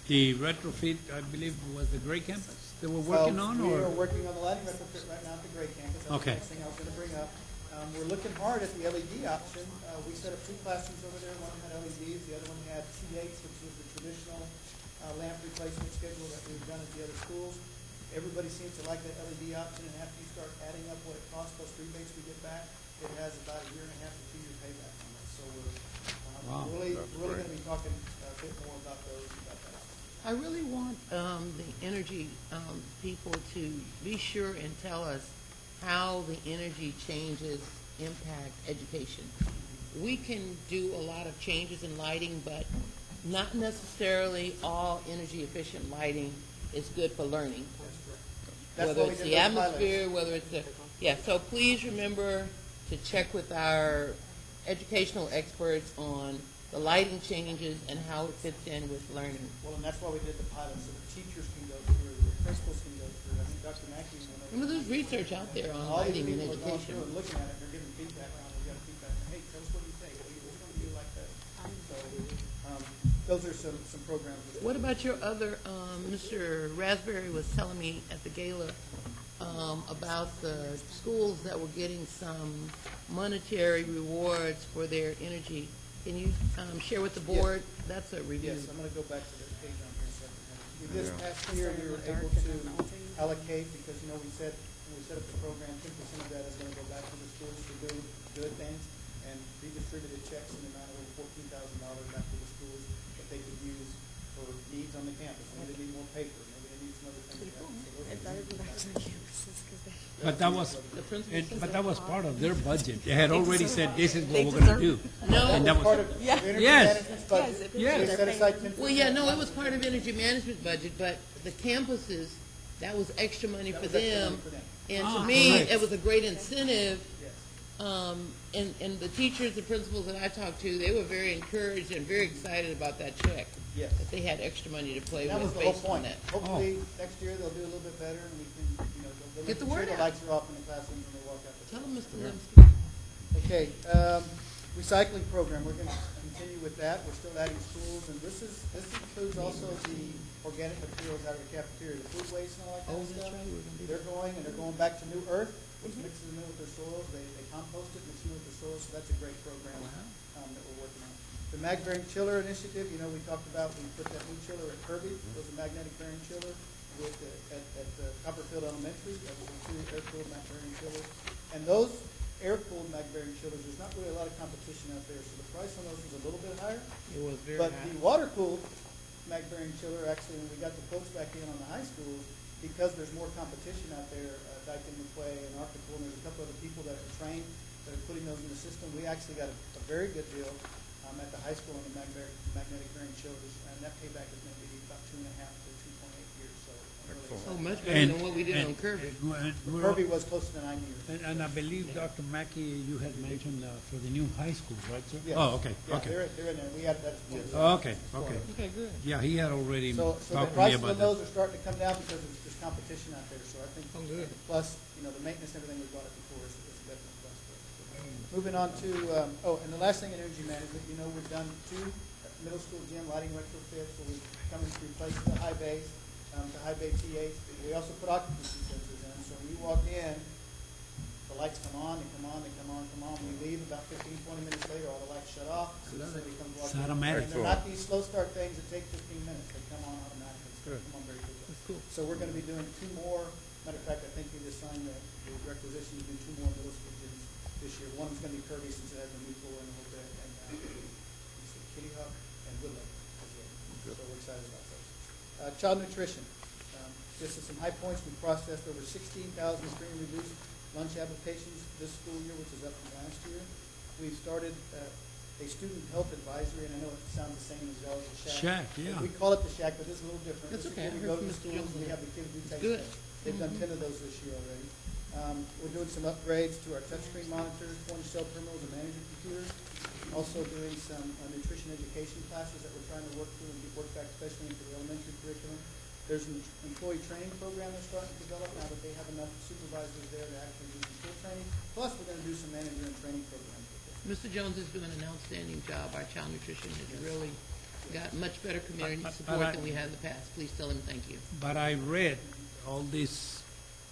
The retrofit, I believe, was the Gray Campus that we're working on, We or? are working on the lighting retrofit right now at the Gray Campus. That's Okay. the next thing I was going to bring up. We're looking hard at the LED option. We set up 2 classrooms over there. One had LEDs, the other one had T8s, which was the traditional lamp replacement schedule that we've done at the other schools. Everybody seems to like that LED option, and after you start adding up what it costs plus rebates we get back, it has about a 1.5 to 2 year payback on it. So we're Wow. really That's going great. to be talking a bit more about those, about that. I really want the energy people to be sure and tell us how the energy changes impact education. We can do a lot of changes in lighting, but not necessarily all energy efficient lighting is good for learning. That's Whether why we it's did the those pilots. atmosphere, whether it's the, yeah, so please remember to check with our educational experts on the lighting changes and how it fits in with learning. Well, and that's why we did the pilot, so the teachers can go through, the principals can go through. I mean, Dr. Mackey went over. Remember, there's research out there on All these lighting in people are going education. through and looking at it, they're giving feedback on it, we got feedback, hey, tell us what you think, what's going to be like that? So, those are some programs. that- What about your other, Mr. Raspberry was telling me at the gala about the schools that were getting some monetary rewards for their energy. Can you share with the board? That's a review. Yes, I'm going to go back to the page on here a second. This past year, we were able to allocate, because, you know, we said, when we set up the program, 10% of that is going to go back to the schools to do good things, and we distributed checks in the amount of over $14,000 back to the schools that they could use for needs on the campus. Maybe they need more paper, maybe they need some other things. But that was, The principal says but that. that was part of their budget. They had already said, this is what we're gonna do. No. And that Part was, of the energy Yes. management's budget. Yes. We set aside 10%. Well, yeah, no, it was part of energy management budget, but the campuses, that was extra money That for was extra them. money for them. And Ah, to me, correct. it was a great incentive. Yes. And the teachers, the principals that I talked to, they were very encouraged and very excited about that check. Yes. That they had extra money to play That was with the whole based on point. that. Hopefully, next year, they'll do a little bit better, and we can, you know, they'll Get make the sure word the out. lights are off in the classrooms when they walk out. the Tell door. them, Mr. Limsky. Okay, recycling program, we're gonna continue with that, we're still adding schools, and this includes also the organic materials out of the cafeteria, the food waste and all that Oh, kind of that's stuff. right, we're gonna do They're going, and they're going back to New Earth, which mixes them in with their soils, they compost it, mix it with their soils, so that's a great program, that we're working on. The mag bearing chiller initiative, you know, we talked about, we put that new chiller at Kirby, it was a magnetic bearing chiller with, at Copperfield Elementary, that was a true air-cooled mag bearing chiller. And those air-cooled mag bearing chillers, there's not really a lot of competition out there, so the price on those is a little bit higher. It was very But high. the water-cooled mag bearing chiller, actually, when we got the folks back in on the high schools, because there's more competition out there, Dyken McQuay and Archicol, and there's a couple other people that are trained that are putting those in the system, we actually got a very good deal at the high school on the magnetic bearing chillers, and that payback is going to be about 2.5 to 2.8 years. So I'm really So excited. much better than what we did on Kirby. Kirby was close to 9 years. And I believe, Dr. Mackey, you had mentioned for the new high school, right, sir? Yes. Oh, okay, Yeah, okay. they're in there. We had that. as well. Okay, okay. Okay, good. Yeah, he had already So the talked to me prices about of that. those are starting to come down because there's competition out there. So I think, Oh, good. plus, the maintenance, everything we brought up before is a definite plus for us. Moving on to, and the last thing in energy management, we've done 2 middle school gym lighting retrofits, so we're coming to replace the high bays, to high bay T8. We also put occupancy sensors in, so when you walk in, the lights come on, they come on, they come on, come on. When we leave, about 15, 20 minutes later, all the lights shut off. So somebody comes walking It's in. automatic. And they're not these slow start things that take 15 minutes. They come on automatically. So they come on very quickly. That's cool. So we're going to be doing 2 more. Matter of fact, I think we just signed the requisition to do 2 more middle school gyms this year. One's going to be Kirby since it has a new floor and a whole bit, and Kitty Hawk and Woodland as well. So we're excited about those. Child nutrition. Just as some high points, we processed over 16,000 free and reduced lunch applications this school year, which is up from last year. We've started a student health advisory, and I know it sounds the same as y'all's, the Shack, yeah. We call it the Shack, but it's a little different. That's This is okay. where we I go heard to the from Mr. schools Jones and we on have the kids do It's taste good. tests. They've done 10 of those this year already. We're doing some upgrades to our touchscreen monitors, point of sale terminals, and manager computers. Also doing some nutrition education classes that we're trying to work through and get work back, especially into the elementary curriculum. There's an employee training program they're starting to develop now that they have enough supervisors there to actually do some school training. Plus, we're going to do some manager and training programs with them. Mr. Jones is doing an outstanding job. Our child nutrition has really got much better community But support I- than we had in the past. Please tell him thank you. But I read all these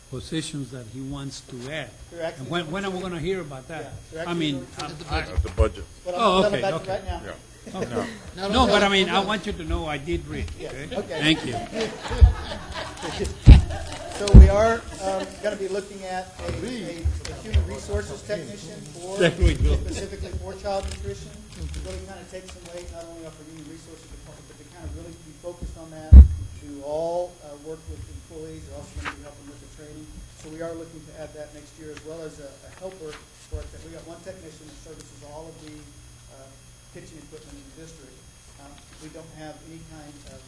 positions that he wants to add. They're actually And when are we gonna hear about Yeah, that? they're I actually mean, going At the I- budget. That's the budget. But I'm Oh, telling okay, about okay. you right now. Yeah. okay. Not No, only but that, I mean, I hold on. want you to know I did read, Yeah, okay? okay. Thank you. So we are going to be looking at a human resources technician specifically for child nutrition. Really kind of take some weight not only off the human resources department, but to kind of really be focused on that, to all work with employees. They're also going to be helping with the training. So we are looking to add that next year, as well as a helper for it. We got one technician that services all of the kitchen equipment in the district. We don't have any kind of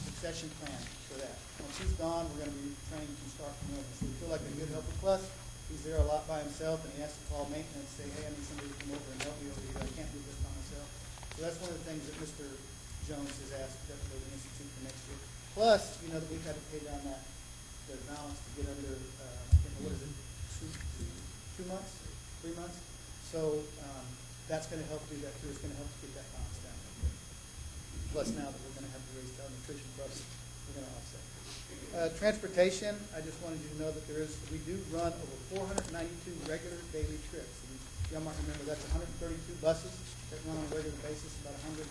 succession plan for that. Once he's gone, we're going to be training from start from over. So we feel like a good helper. Plus, he's there a lot by himself, and he has to call maintenance, say, hey, I need somebody to come over and help me over here. I can't do this by myself. So that's one of the things that Mr. Jones has asked definitely the institute for next year. Plus, that we've had to pay down the balance to get under, what is it, 2 months, 3 months? So that's going to help do that too. It's going to help us get that balance down. Plus, now that we're going to have to raise child nutrition costs, we're going to offset. Transportation, I just wanted you to know that we do run over 492 regular daily trips. Y'all might remember that's 132 buses that run on a regular basis, about 100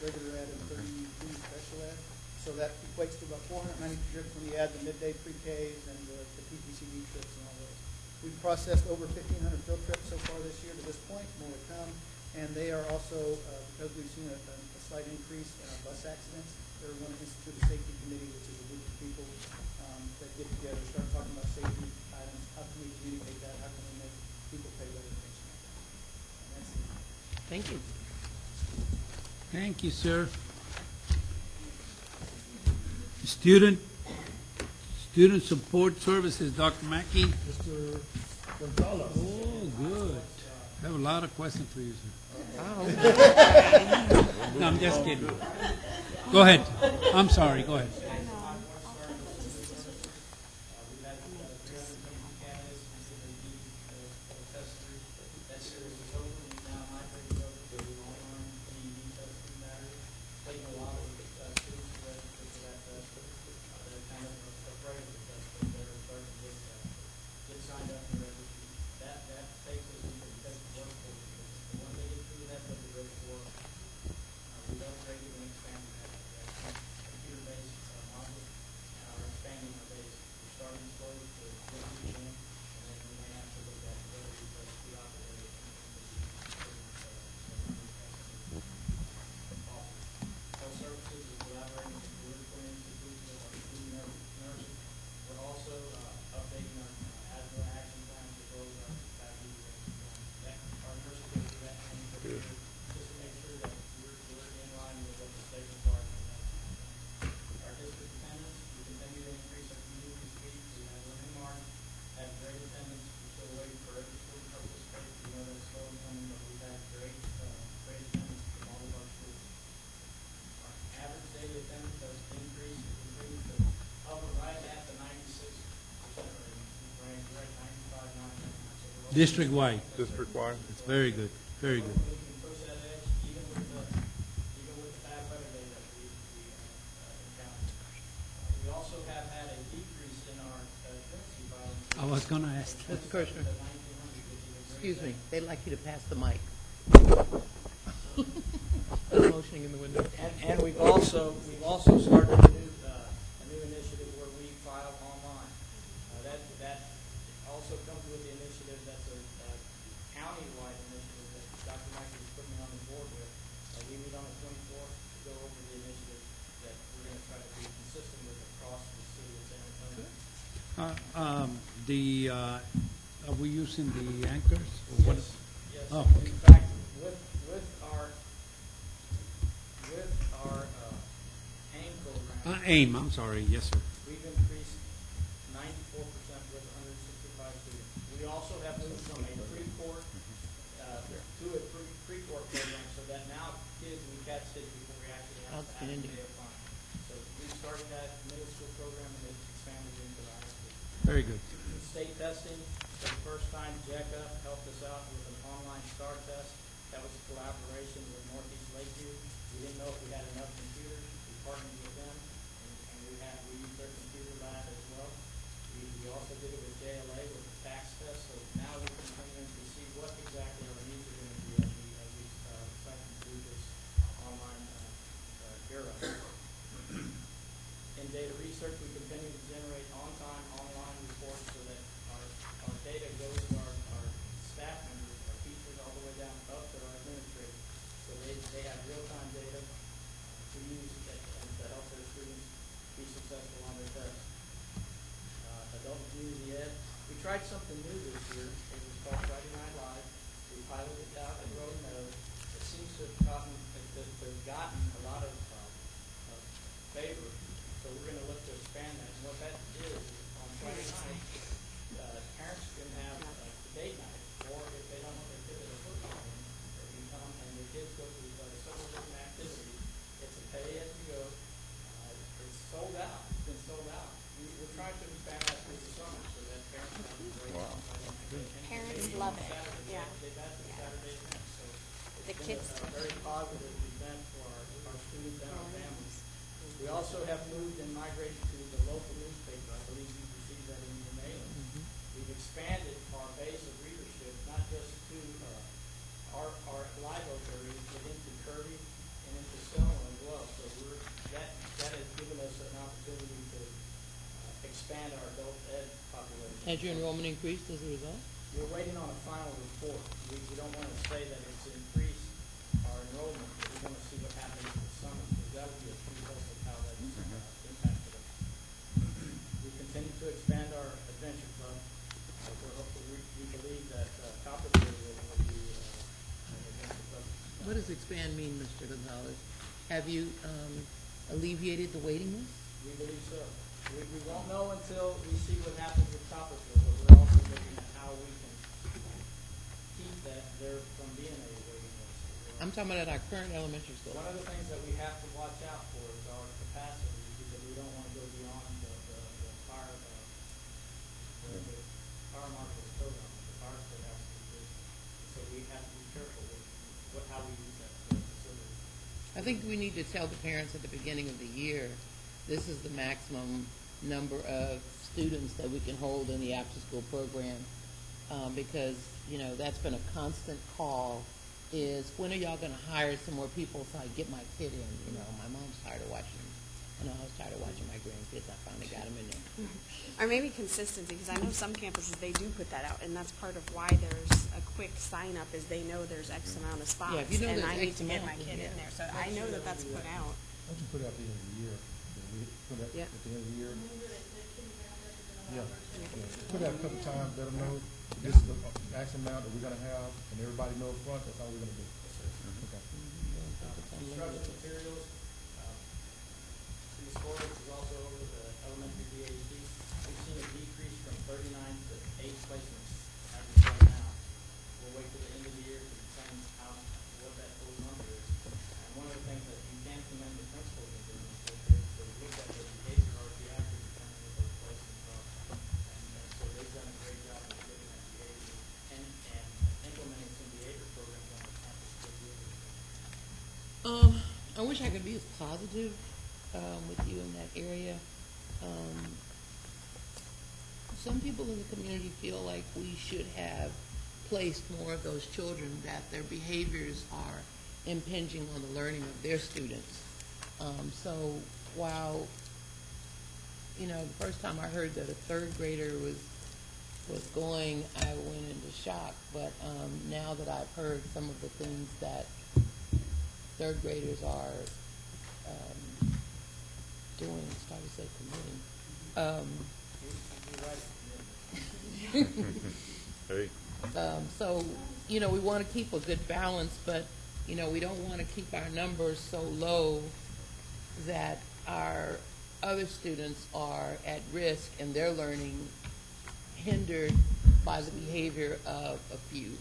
regular ed and 32 special ed. So that equates to about 490 trips when you add the midday pre-Ks and the PPCD trips and all those. We've processed over 1,500 field trips so far this year to this point, more to come. And they are also, because we've seen a slight increase in our bus accidents, they're going to institute a safety committee, which is a group of people that get together, start talking about safety items. How can we communicate that? How can we make people pay better attention? And that's it. Thank you. Thank you, sir. Student Support Services, Dr. Mackey. Mr. Gonzalez. Oh, good. I have a lot of questions for you, sir. No, I'm just kidding. Go ahead. I'm sorry, go ahead. District-wide. District-wide? It's very good, very good. We can push that edge even with the bad weather day that we encountered. We also have had a decrease in our truancy violence. I was gonna ask. Mr. Kirschner, To 1,900, which is a great excuse me, thing. they'd like you to pass the mic. Motioning in the window. And we've also started a new initiative where we file online. That also comes with the initiative that's a county-wide initiative that Dr. Mackey is putting me on the board with. We meet on the 24th to go over the initiative that we're going to try to be consistent with across the city of San Antonio. Are we using the anchors? Or what? Yes. Oh, In okay. fact, with our AIM program, AIM, I'm sorry, yes, sir. we've increased 94% with 165 students. We also have moved from a pre-court to a pre-court program so that now kids, we catch kids before we actually have to have them pay a fine. So we started that middle school program and it's expanded into the high school. Very good. State testing, for the first time, JECA helped us out with an online STAR test. That was a collaboration with Northeast Lakeview. We didn't know if we had enough computers. We partnered with them, and we used their computer lab as well. We also did it with JLA with the tax test, so now we can come in to see what exactly our needs are going to be as we decide to do this online era. In data research, we continue to generate on-time, online reports so that our data goes to our staff members, our teachers, all the way down up to our administrators. So they have real-time data to use and to help their students be successful on their tests. Adult community ed, we tried something new this year. It was called Friday Night Live. We piloted it out at Road Meadows. It seems to have gotten a lot of favor. So we're going to look to expand that. And what that is on Friday night, parents can have date night, or if they don't want their kid at a football game, they can come and the kids go to several different activities. It's a pay as you go. It's sold out. It's been sold out. We're trying to expand that through the summer so that parents have a great Friday night. Parents love it, yeah. They've had the Saturday event, so The it's been kids a very positive event for our students and our families. We also have moved and migrated to the local newspaper. I believe you received that in your mail. We've expanded our base of readership, not just to our live oak areas, but into Kirby and into Selma as well. So that has given us an opportunity to expand our adult ed population. Has your enrollment increased as a result? We're waiting on a final report. We don't want to say that it's increased our enrollment, but we want to see what happens in the summer, because that will be a true test of how that's impacted us. We continue to expand our adventure club. We believe that Copperfield will be an adventure club. What does expand mean, Mr. Gonzalez? Have you alleviated the waiting list? We believe so. We won't know until we see what happens with Copperfield, but we're also looking at how we can keep that there from being a waiting list. I'm talking about at our current elementary school. One of the things that we have to watch out for is our capacity, because we don't want to go beyond the fire marshal's program. The fire code has to be good. So we have to be careful with how we use that facility. I think we need to tell the parents at the beginning of the year, this is the maximum number of students that we can hold in the after-school program, because, that's been a constant call, is when are y'all going to hire some more people so I get my kid in? My mom's tired of watching, I was tired of watching my grandkids. I finally got them in there. Or maybe consistency, because I know some campuses, they do put that out, and that's part of why there's a quick sign-up, is they know there's X amount of spots. Yeah, if you know and there's I need X to get my amount, kid then in yeah. there, so I know that that's put out. Why don't you put it out the end of the year? Put it Yeah. at the end of the year. Remember that the kindergarten representative Yeah. offers Yeah. Put it out a couple times, let them know this is the max amount that we're gonna have, and everybody know up front, that's all we're gonna do. Okay. Construction materials, Ms. Horowitz is also over the elementary DHD. We've seen a decrease from 39 to 8 placements average right now. We'll wait till the end of the year to determine what that total number is. And one of the things that you can commend the principals in doing is that they look at the behavior RTI to determine what those placements are. And so they've done a great job of looking at behavior. And wish I could be as positive with you in that area. Some people in the community feel like we should have placed more of those children, that their behaviors are impinging on the learning of their students. So while, you know, the first time I heard that a third grader was going, I went into shock. But now that I've heard some of the things that third graders are doing, started to say committing. Hey, So, you know, we want to keep a good balance, but, you know, we don't want to keep our numbers so low that our other students are at risk and their learning hindered by the behavior of a few.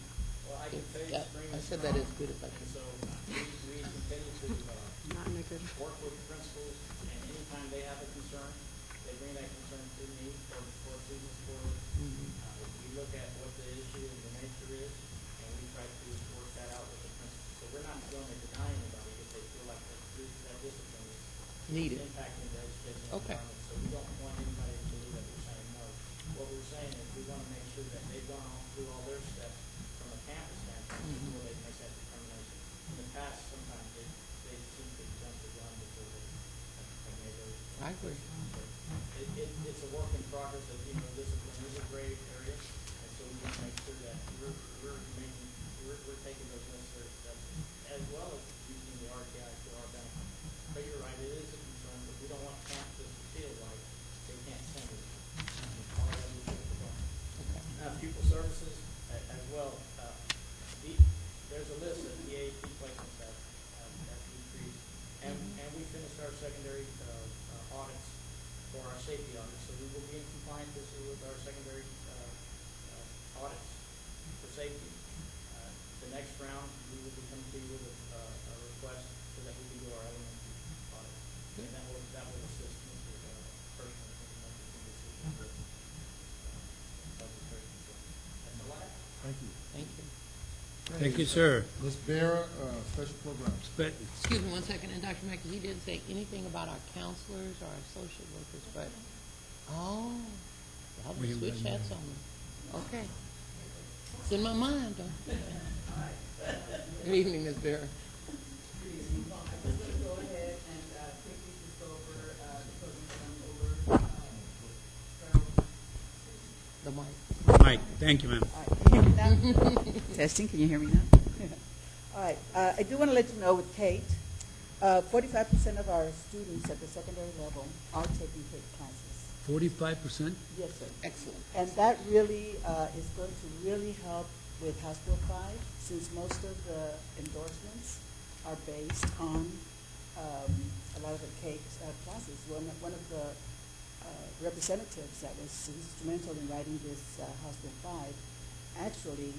Well, I can tell you, That- spring I is said that strong, as good as I can. and so we continue to, Not in a good. work with the principals, and anytime they have a concern, they bring that concern to me or Susan Sport. We look at what the issue and the nature is, and we try to work that out with the principals. So we're not going to deny anybody if they feel like that discipline is Needed. impacting the educational Okay. environment. So we don't want anybody to believe that we're saying no. What we're saying is we want to make sure that they've gone through all their steps from a campus standpoint before they make that determination. In the past, sometimes they seem to jump the gun before they have made those. I agree. It's a work in progress, as you know, discipline is a gray area, and so we want to make sure that we're taking those necessary steps, as well as using the RTI to our benefit. But you're right, it is a concern, but we don't want campuses to feel like they can't send it. All that we should provide. Pupil services as well, there's a list of EAP placements that decreased, and we finished our secondary audits for our safety audits, so we will be in compliance with our secondary audits for safety. The next round, we will be coming to you with a request so that we can do our elementary audit. And that will assist Mr. Kirschner in making some decisions with budgetary concerns. That's all I have. Thank you. Thank you. Thank you, sir. Ms. Vera, special programs. Excuse me one second, and Dr. Mackey, he didn't say anything about our counselors or our social workers, but, oh, y'all We can switch will, hats on me. Okay. It's in my mind, though. Good evening, Ms. Vera. I'm just going to go ahead and quickly just go over the programs The mic. Mike, thank you, ma'am. All right, can you hear me now? Testing, can you hear me now? All right, I do want to let you know with Kate, 45% of our students at the secondary level are taking Kate classes. 45%? Yes, sir. Excellent. And that really is going to really help with House Bill 5, since most of the endorsements are based on a lot of the Kate classes. One of the representatives that was instrumental in writing this House Bill 5 actually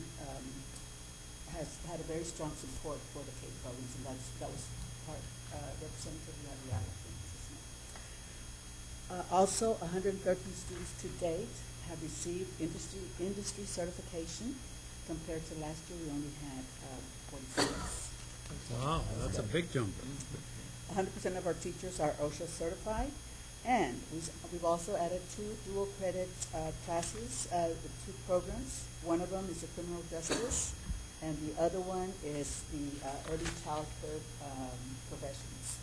has had a very strong support for the Kate programs, and that was part Representative Laviala. Also, 113 students to date have received industry certification. Compared to last year, we only had 46. Wow, that's a big jump. 100% of our teachers are OSHA certified, and we've also added 2 dual credit classes, 2 programs. One of them is the criminal justice, and the other one is the early childhood professions.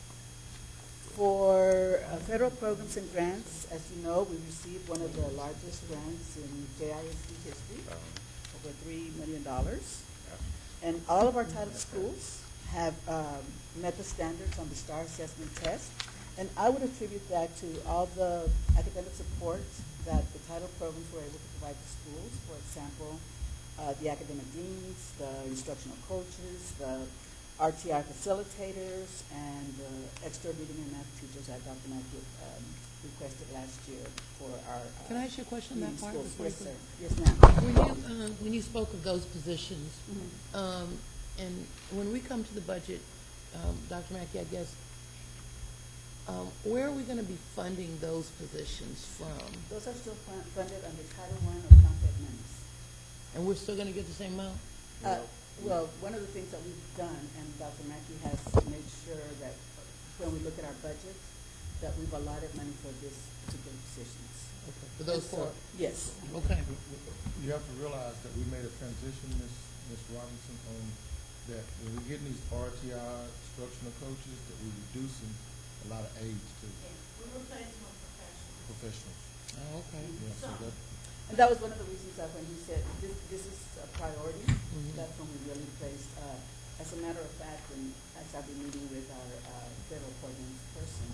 For federal programs and grants, as you know, we received one of the largest grants in JISD history, over $3 million. And all of our title schools have met the standards on the STAR assessment test. And I would attribute that to all the academic support that the title programs were able to provide to schools. For example, the academic deans, the instructional coaches, the RTI facilitators, and extra reading and math teachers that Dr. Mackey requested last year for our Can I ask you a question on that part? schools. before you Yes, go? sir. Yes, ma'am. When you spoke of those positions, and when we come to the budget, Dr. Mackey, I guess, where are we going to be funding those positions from? Those are still funded under Title I of Compact Menace. And we're still going to get the same amount? Well, one of the things that we've done, and Dr. Mackey has made sure that when we look at our budget, that we've allotted money for this particular positions. For those And so- four? Yes. Okay. You have to realize that we made a transition, Ms. Robinson, on that when we're getting these RTI instructional coaches, that we're reducing a lot of age to We replace them with professionals. professionals. Oh, okay. Yeah, so that, And that was one of the reasons that when he said this is a priority, that's when we really placed, as a matter of fact, and as I've been meeting with our federal programs person,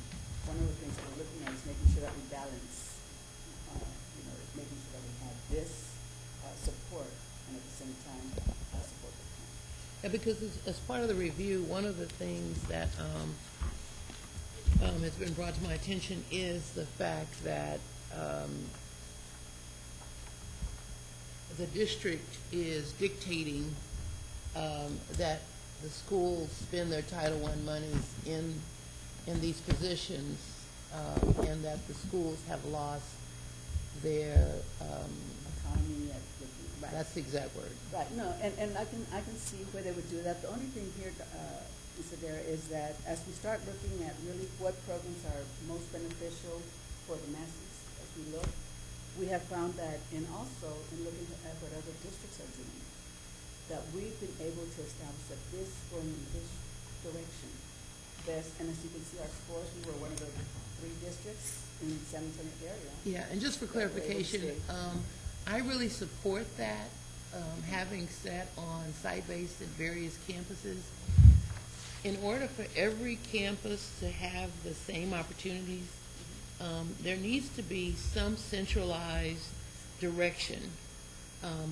one of the things that we're looking at is making sure that we balance, making sure that we have this support and at the same time support the parents. Yeah, because as part of the review, one of the things that has been brought to my attention is the fact that the district is dictating that the schools spend their Title I monies in these positions, and that the schools have lost their, Autonomy at the, right. that's the exact word. Right, no, and I can see where they would do that. The only thing here, Mr. Dare, is that as we start looking at really what programs are most beneficial for the masses, as we look, we have found that, and also in looking at what other districts are doing, that we've been able to establish that this going in this direction best, and as you can see our scores, we were one of the 3 districts in the San Antonio area. Yeah, and just for clarification, I really support that, having sat on site-based at various campuses. In order for every campus to have the same opportunities, there needs to be some centralized direction.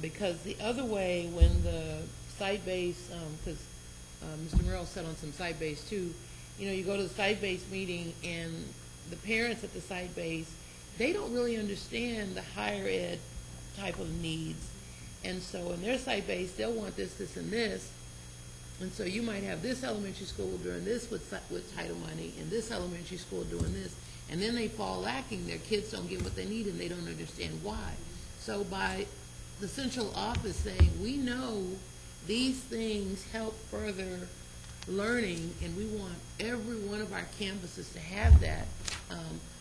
Because the other way, when the site-based, because Mr. Merrill sat on some site-based too, you go to the site-based meeting and the parents at the site-based, they don't really understand the higher ed type of needs. And so in their site-based, they'll want this, this, and this. And so you might have this elementary school doing this with title money, and this elementary school doing this, and then they fall lacking. Their kids don't get what they need, and they don't understand why. So by the central office saying, we know these things help further learning, and we want every one of our campuses to have that,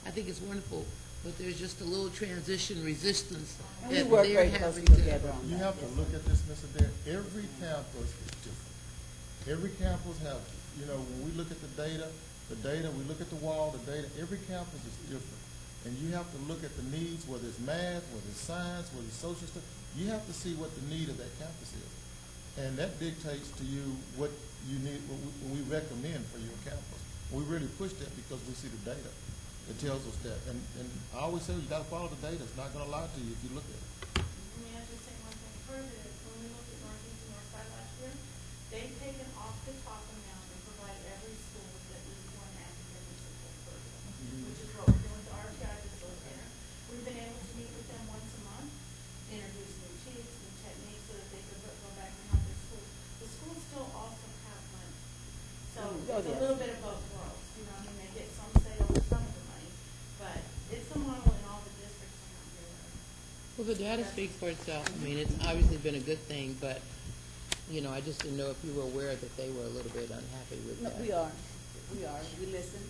I think it's wonderful. But there's just a little transition resistance And we that work they're very having closely to. together on you that. have to look at this, Mr. Dare, every campus is different. Every campus have, when we look at the data, we look at the wall, the data, every campus is different. And you have to look at the needs, whether it's math, whether it's science, whether it's social stuff, you have to see what the need of that campus is. And that dictates to you what you need, what we recommend for your campus. We really push that because we see the data. It tells us that. And I always say, you gotta follow the data. It's not gonna lie to you if you look at it. Let me just say one thing further. When we looked at Northeast and Northside last year, they've taken off the top amount and provide every school with at least one academic support program, which is what we're doing with the RTI facilitator. We've been able to meet with them once a month, introduce new tips, new techniques, so that they could go back and help their schools. The schools still also have money. So it's a little bit of both worlds, they get some say over some of the money, but it's a model in all the districts around here. Well, the data speaks for itself. I mean, it's obviously been a good thing, but, I just didn't know if you were aware that they were a little bit unhappy with No, that. we are, we listen.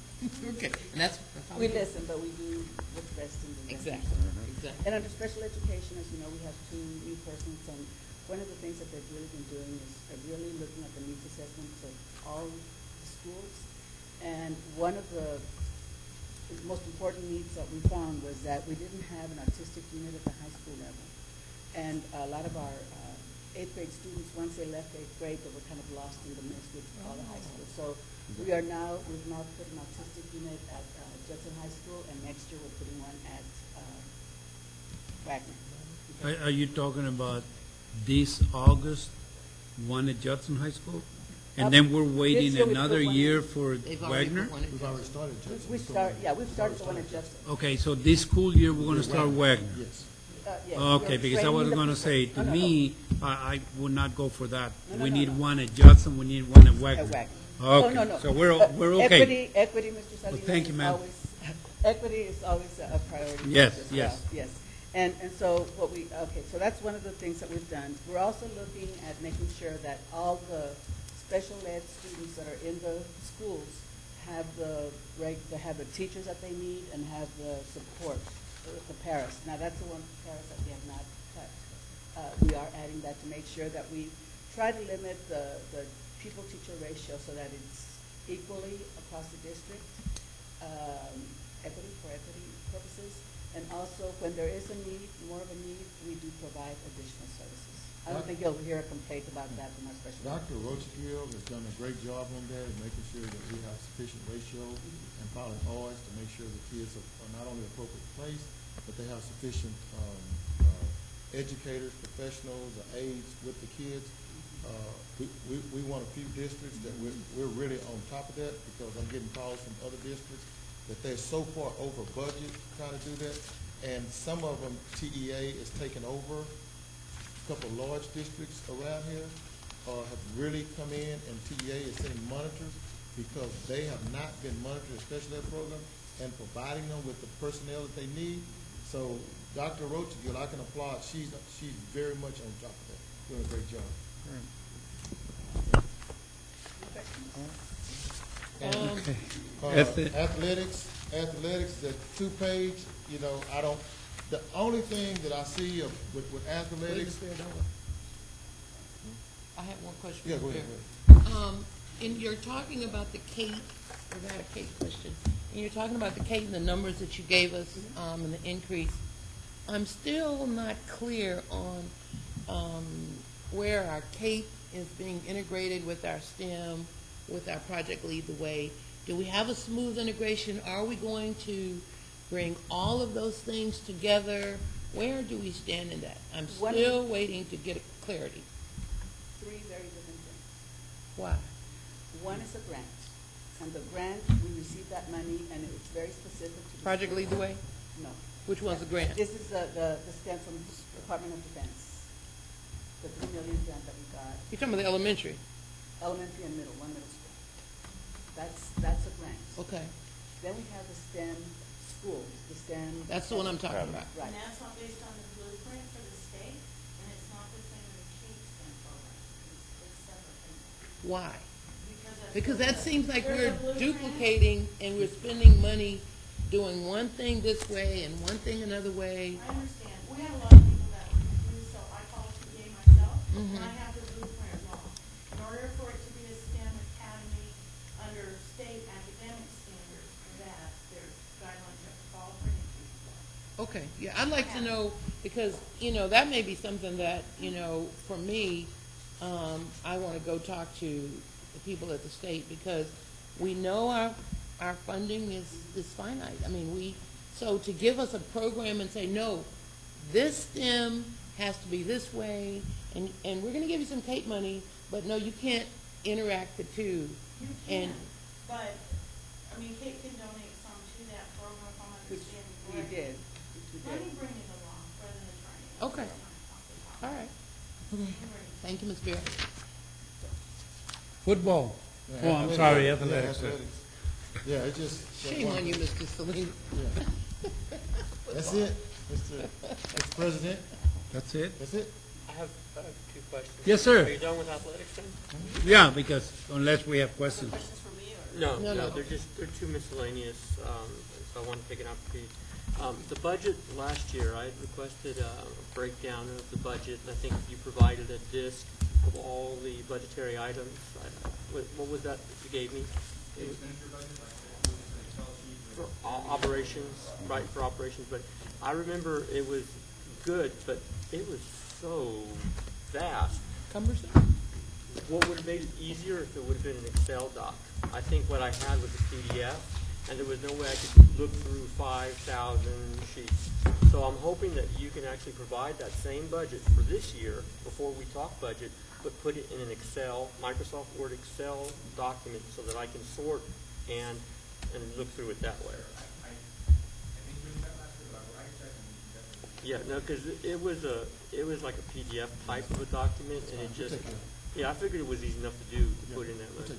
Okay, and that's how We listen, but we do what's best in the. Exactly, exactly. And under special education, as you know, we have 2 new persons, and one of the things that they've really been doing is really looking at the needs assessments of all the schools. And one of the most important needs that we found was that we didn't have an artistic unit at the high school level. And a lot of our 8th grade students, once they left 8th grade, they were kind of lost in the mix with all the high schools. So we've now put an artistic unit at Judson High School, and next year we're putting one at Wagner. Are you talking about this August, one at Judson High School? And then we're waiting This year we another put one year in. for They've already Wagner? put one in. We've already started, Judson. We've started the one at Judson. Okay, so this school year, we're gonna start Wagner? Yes. Yes, Okay, we're because I training was the gonna people. say, to No, no, no. me, I would not go for that. No, We no, need no. one at Judson, we need one at At Wagner. Wagner. Oh, no, no. Okay, so we're okay. Equity, Mr. Salinas. thank you, is ma'am. always- Equity is always a priority. Yes, as well. yes. Yes. And so so that's one of the things that we've done. We're also looking at making sure that all the special ed students that are in the schools have have the teachers that they need and have the support, the paras. Now, that's the one paras that we have not touched. We are adding that to make sure that we try to limit the pupil-teacher ratio so that it's equally across the district, equity purposes. And also, when there is a need, more of a need, we do provide additional services. I don't think you'll hear a complaint about that from our special. Dr. Rocheville has done a great job on that, in making sure that we have sufficient ratio and following orders to make sure the kids are not only appropriately placed, but they have sufficient educators, professionals, or aides with the kids. We want a few districts that we're really on top of that, because I'm getting calls from other districts that they're so far over budget trying to do that, and some of them TEA is taking over. A couple of large districts around here have really come in, and TEA is sending monitors because they have not been monitoring special ed program and providing them with the personnel that they need. So Dr. Rocheville, I can applaud. She's very much on top of that, doing a great job. Athletics is a 2-page, the only thing that I see with athletics. I have one question. Yeah, go ahead. And you're talking about the Kate, I got a Kate question. And you're talking about the Kate and the numbers that you gave us, and the increase. I'm still not clear on where our Kate is being integrated with our STEM, with our Project Lead the Way. Do we have a smooth integration? Are we going to bring all of those things together? Where do we stand in that? I'm still waiting to get clarity. 3 very different things. Why? One is a grant, and the grant, we receive that money, and it's very specific to the Project Lead the Way? No. Which one's the grant? This is the STEM from Department of Defense, the $3 million grant that we got, You're talking about the elementary? elementary and middle, one middle school. That's a grant. Okay. Then we have the STEM schools, the STEM. That's the one I'm talking about. Right. And that's not based on the blueprint for the state, and it's not the same as the Kate STEM program. It's separate things. Why? That's Because that seems like There's we're a blueprint. duplicating and we're spending money doing one thing this way and one thing another way. I understand. We have a lot of people that are confused, so I call it PTA myself, and I have the blueprint wrong. In order for it to be a STEM academy under state academic standards, that there's guidelines you have to follow for it. Okay, yeah, I'd like to know, because, that may be something that, for me, I want to go talk to the people at the state, because we know our funding is finite. I mean, so to give us a program and say, no, this STEM has to be this way, and we're going to give you some Kate money, but no, you can't interact the two. You And can, but, Kate can donate some to that program if I'm Which understanding we correctly. did. Let me bring it along, President Attorney. Okay. All right. Thank you, Ms. Beard. Football. Yeah, Oh, I'm sorry, yeah, athletics. Yeah, it's just. Shame on you, Mr. Salinas. Yeah. That's it, Mr. President. That's it? That's it. I have 2 questions. Yes, sir. Are you done with athletics then? Yeah, because unless we have questions. No, No, no. they're 2 miscellaneous, so I want to take an opportunity. The budget last year, I had requested a breakdown of the budget, and I think you provided a disc of all the budgetary items. What was that you gave me? For operations, right, for operations, but I remember it was good, but it was so vast. Cumbersome? What would have made it easier if it would have been an Excel doc? I think what I had was a PDF, and there was no way I could look through 5,000 sheets. So I'm hoping that you can actually provide that same budget for this year before we talk budget, but put it in an Excel, Microsoft Word Excel document so that I can sort and look through it that way. Yeah, no, because it was like a PDF type of a document, and it just, yeah, I figured it was easy enough to do, to put in that much.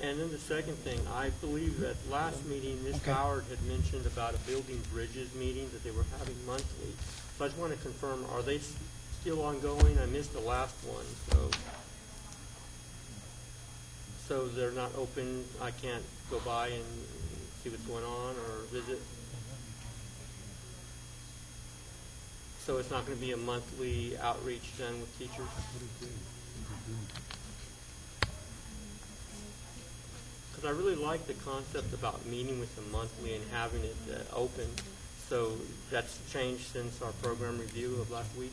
And then the second thing, I believe at last meeting, Ms. Howard had mentioned about a building bridges meeting that they were having monthly. So I just want to confirm, are they still ongoing? I missed the last one, so So they're not open, I can't go by and see what's going on or visit? So it's not going to be a monthly outreach then with teachers? Because I really like the concept about meeting with them monthly and having it open. So that's changed since our program review of last week?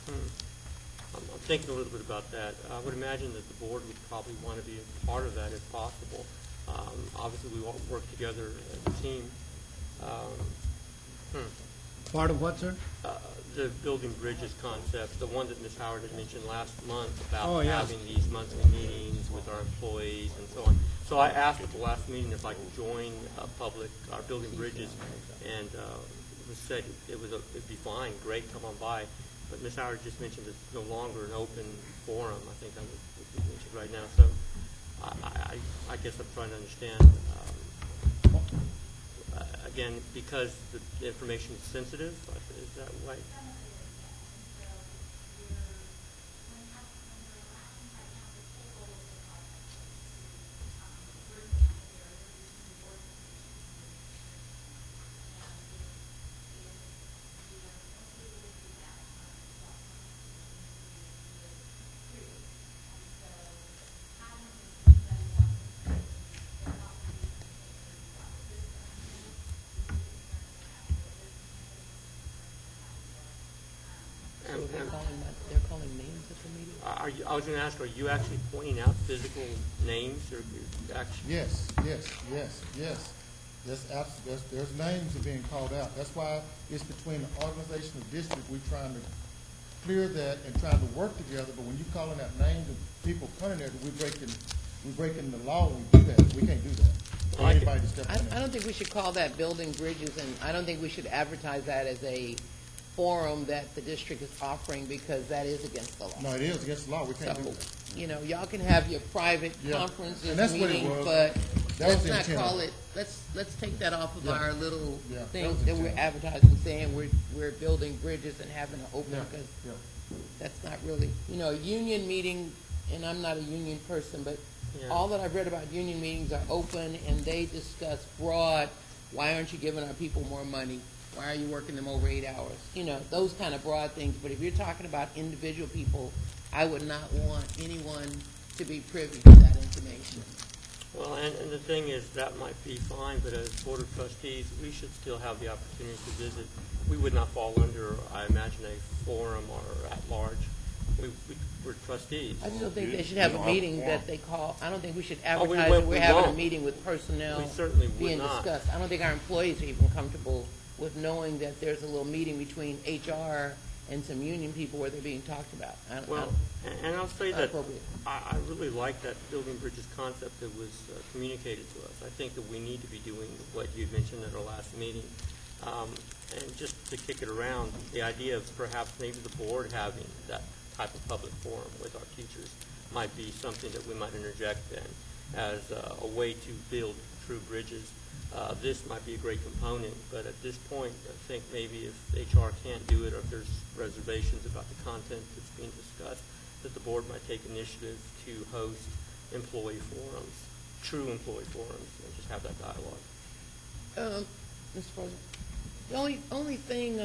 I'm thinking a little bit about that. I would imagine that the board would probably want to be a part of that if possible. Obviously, we won't work together as a team. Part of what, sir? The building bridges concept, the one that Ms. Howard had mentioned last month about Oh, yes. having these monthly meetings with our employees and so on. So I asked at the last meeting if I could join our building bridges, and it was said it'd be fine, great, come on by. But Ms. Howard just mentioned it's no longer an open forum. I think that was mentioned right now. So I guess I'm trying to understand. Again, because the information is sensitive, is that right? So they're calling names at the meeting? I was going to ask, are you actually pointing out physical names, or actually? Yes. There's names are being called out. That's why it's between the organization and district. We're trying to clear that and trying to work together. But when you're calling out names and people coming there, we're breaking the law when we do that. We can't do that. Well, Anybody to step in I there. don't think we should call that building bridges, and I don't think we should advertise that as a forum that the district is offering, because that is against the law. No, it is against the law. We can't do So, that. y'all can have your private Yeah. conferences, And that's what it meetings, was. but That was let's the not intent of call it. it, let's take that off of Yeah. our little Yeah, that thing was the that we're intent. advertising, saying we're building bridges and having an open, Yeah, because yeah. that's not really, a union meeting, and I'm not a union person, but Yeah. all that I've read about union meetings are open, and they discuss broad, why aren't you giving our people more money? Why are you working them over 8 hours? Those kind of broad things. But if you're talking about individual people, I would not want anyone to be privy to that information. Well, and the thing is, that might be fine, but as Board of Trustees, we should still have the opportunity to visit. We would not fall under, I imagine, a forum or at large. We're trustees. I just don't think they You- should have you a don't have a meeting forum. that they call, I don't think we should we advertise won't- that we're we having a won't. meeting with personnel We certainly would being not. discussed. I don't think our employees are even comfortable with knowing that there's a little meeting between HR and some union people where they're being talked about. Well, and I'll say Not that appropriate. I really like that building bridges concept that was communicated to us. I think that we need to be doing what you mentioned at our last meeting. And just to kick it around, the idea of perhaps maybe the board having that type of public forum with our teachers might be something that we might interject in as a way to build true bridges. This might be a great component, but at this point, I think maybe if HR can't do it, or if there's reservations about the content that's being discussed, that the board might take initiative to host employee forums, true employee forums, and just have that dialogue. Mr. President, the only thing,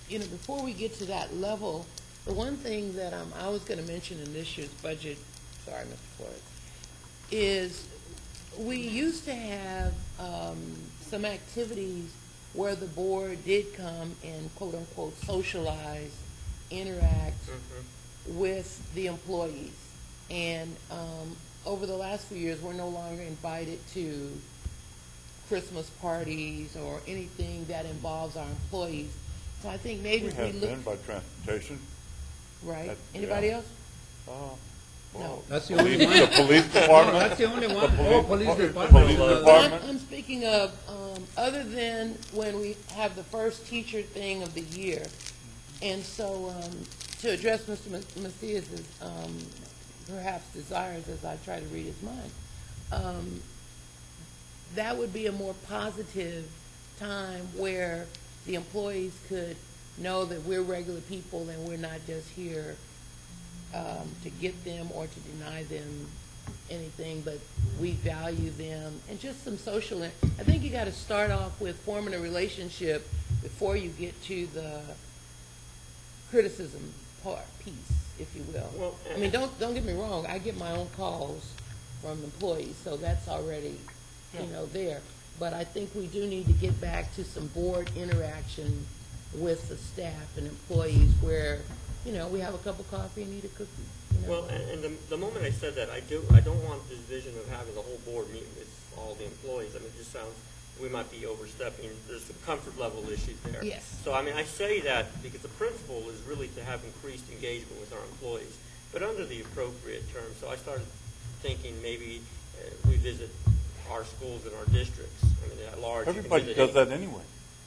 before we get to that level, the one thing that I was going to mention in this year's budget, sorry, Mr. Flores, is we used to have some activities where the board did come and quote-unquote socialize, interact with the employees. And over the last few years, we're no longer invited to Christmas parties or anything that involves our employees. So I think maybe We if we have look, been by transportation. right? that- Anybody yeah. else? No. That's the only one. The police No, department? that's the only one. The Oh, police police department. department? I'm speaking of, other than when we have the first teacher thing of the year. And so, to address Mr. Macias's, perhaps desires as I try to read his mind, that would be a more positive time where the employees could know that we're regular people and we're not just here to get them or to deny them anything, but we value them, and just some social, I think you gotta start off with forming a relationship before you get to the criticism piece, if you will. Well, I mean, don't get me wrong, I get my own calls from employees, so that's already, there. But I think we do need to get back to some board interaction with the staff and employees where, we have a cup of coffee and eat a cookie. Well, and the moment I said that, I don't want this vision of having the whole board meet with all the employees. I mean, it just sounds, we might be overstepping. There's some comfort level issues there. Yes. So, I mean, I say that because the principle is really to have increased engagement with our employees, but under the appropriate terms. So I started thinking maybe we visit our schools and our districts. I mean, at large. you can Everybody visit does any- that anyway,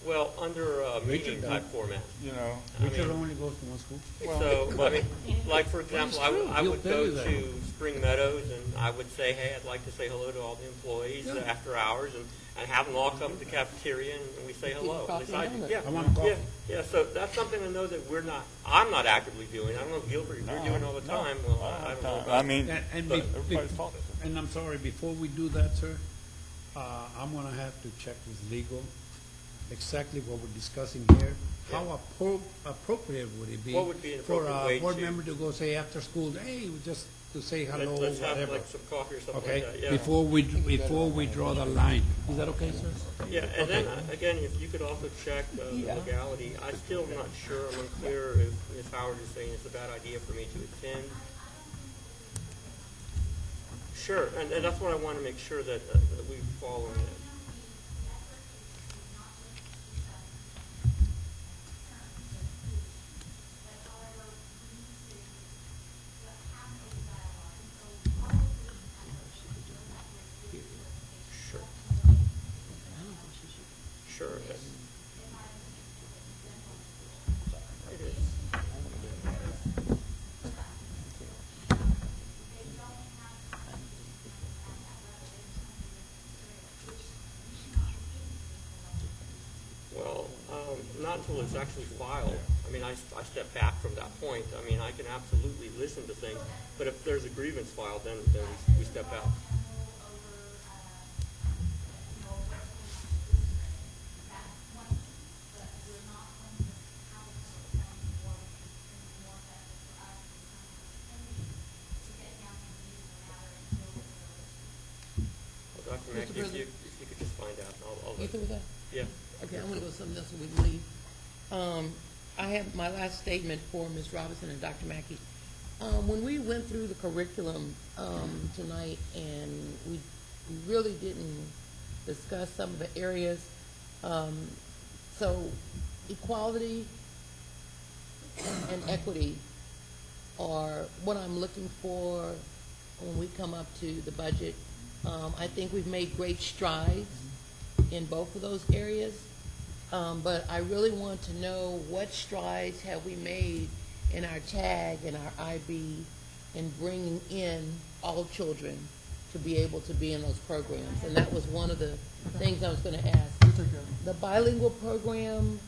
Well, under a Richard meeting type format. I Richard mean, only goes to one school. So, I mean, like, for example, Well, it's true. I He'll would tell go you that. to Spring Meadows, and I would say, hey, I'd like to say hello to all the employees Yeah. after hours, and have them all come to the cafeteria, and we say hello. coffee At least I and do. donuts. Yeah. I want coffee. Yeah, so that's something I know that I'm not actively doing. I don't know if Gilbert, you're doing all the No, time. Well, I don't know I about. mean, And but be- everybody's be- talking. And I'm sorry, before we do that, sir, I'm gonna have to check with legal exactly what we're discussing here. How appropriate would it be What would be an for appropriate a way board to- member to go say after school, hey, just to say hello, Let's have whatever? like some coffee or something Okay, like that, yeah. before we draw the line. Is that okay, sir? Yeah, and then, again, if you could also check the Yeah. legality, I'm still not sure, I'm unclear if Ms. Howard is saying it's a bad idea for me to attend. Sure, and that's what I want to make sure that we follow in it. Sure. Sure, yes. It is. Well, not until it's actually filed. I mean, I step back from that point. I mean, I can absolutely listen to things, but if there's a grievance filed, then we step out. Well, Dr. Mackey, if you could just find out, I'll You good with that? yeah. Okay, I'm gonna go to something else so we can leave. I have my last statement for Ms. Robinson and Dr. Mackey. When we went through the curriculum, tonight, and we really didn't discuss some of the areas, so equality and equity are what I'm looking for when we come up to the budget. I think we've made great strides in both of those areas. But I really want to know what strides have we made in our TAG and our IB in bringing in all children to be able to be in those programs. And that was one of the things I was going to ask. You take care of it. The bilingual program,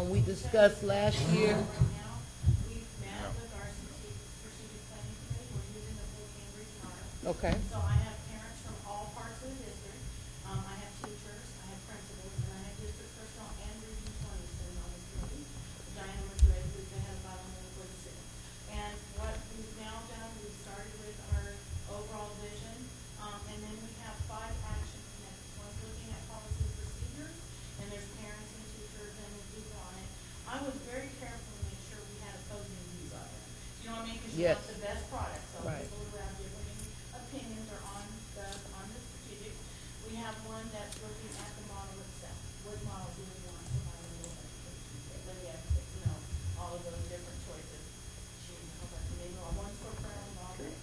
we discussed last year. Now, we've met with our strategic planning committee, we're using the full Cambridge model. Okay. So I have parents from all parts of the district, I have teachers, I have principals, and I have district personnel and Region 20 sitting on this committee. Diana Madrid, who's the head of bilingual for the city. And what we've now done, we've started with our overall vision, and then we have 5 action committees. One's looking at policy and procedures, and there's parents and teachers and the people on it. I was very careful to make sure we had opposing views on it. You know what I mean? Because you Yes. want the best product, so Right. people who have different opinions are on the strategic. We have one that's looking at the model itself. What model do we want for bilingual education? But yeah, all of those different choices. Choose, how about, one's for parental involvement,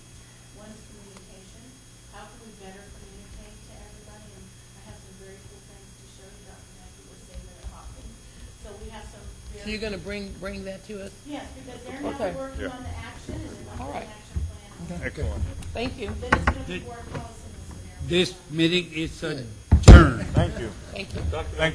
So you're gonna bring that to us? Yes, because they're now Okay. working Yeah. on the action and then All I'll put right. an action plan. Excellent. Thank you. Then it's gonna be board policy, Mr. Mayor. This meeting is adjourned. Thank you. Thank you. Dr. Thank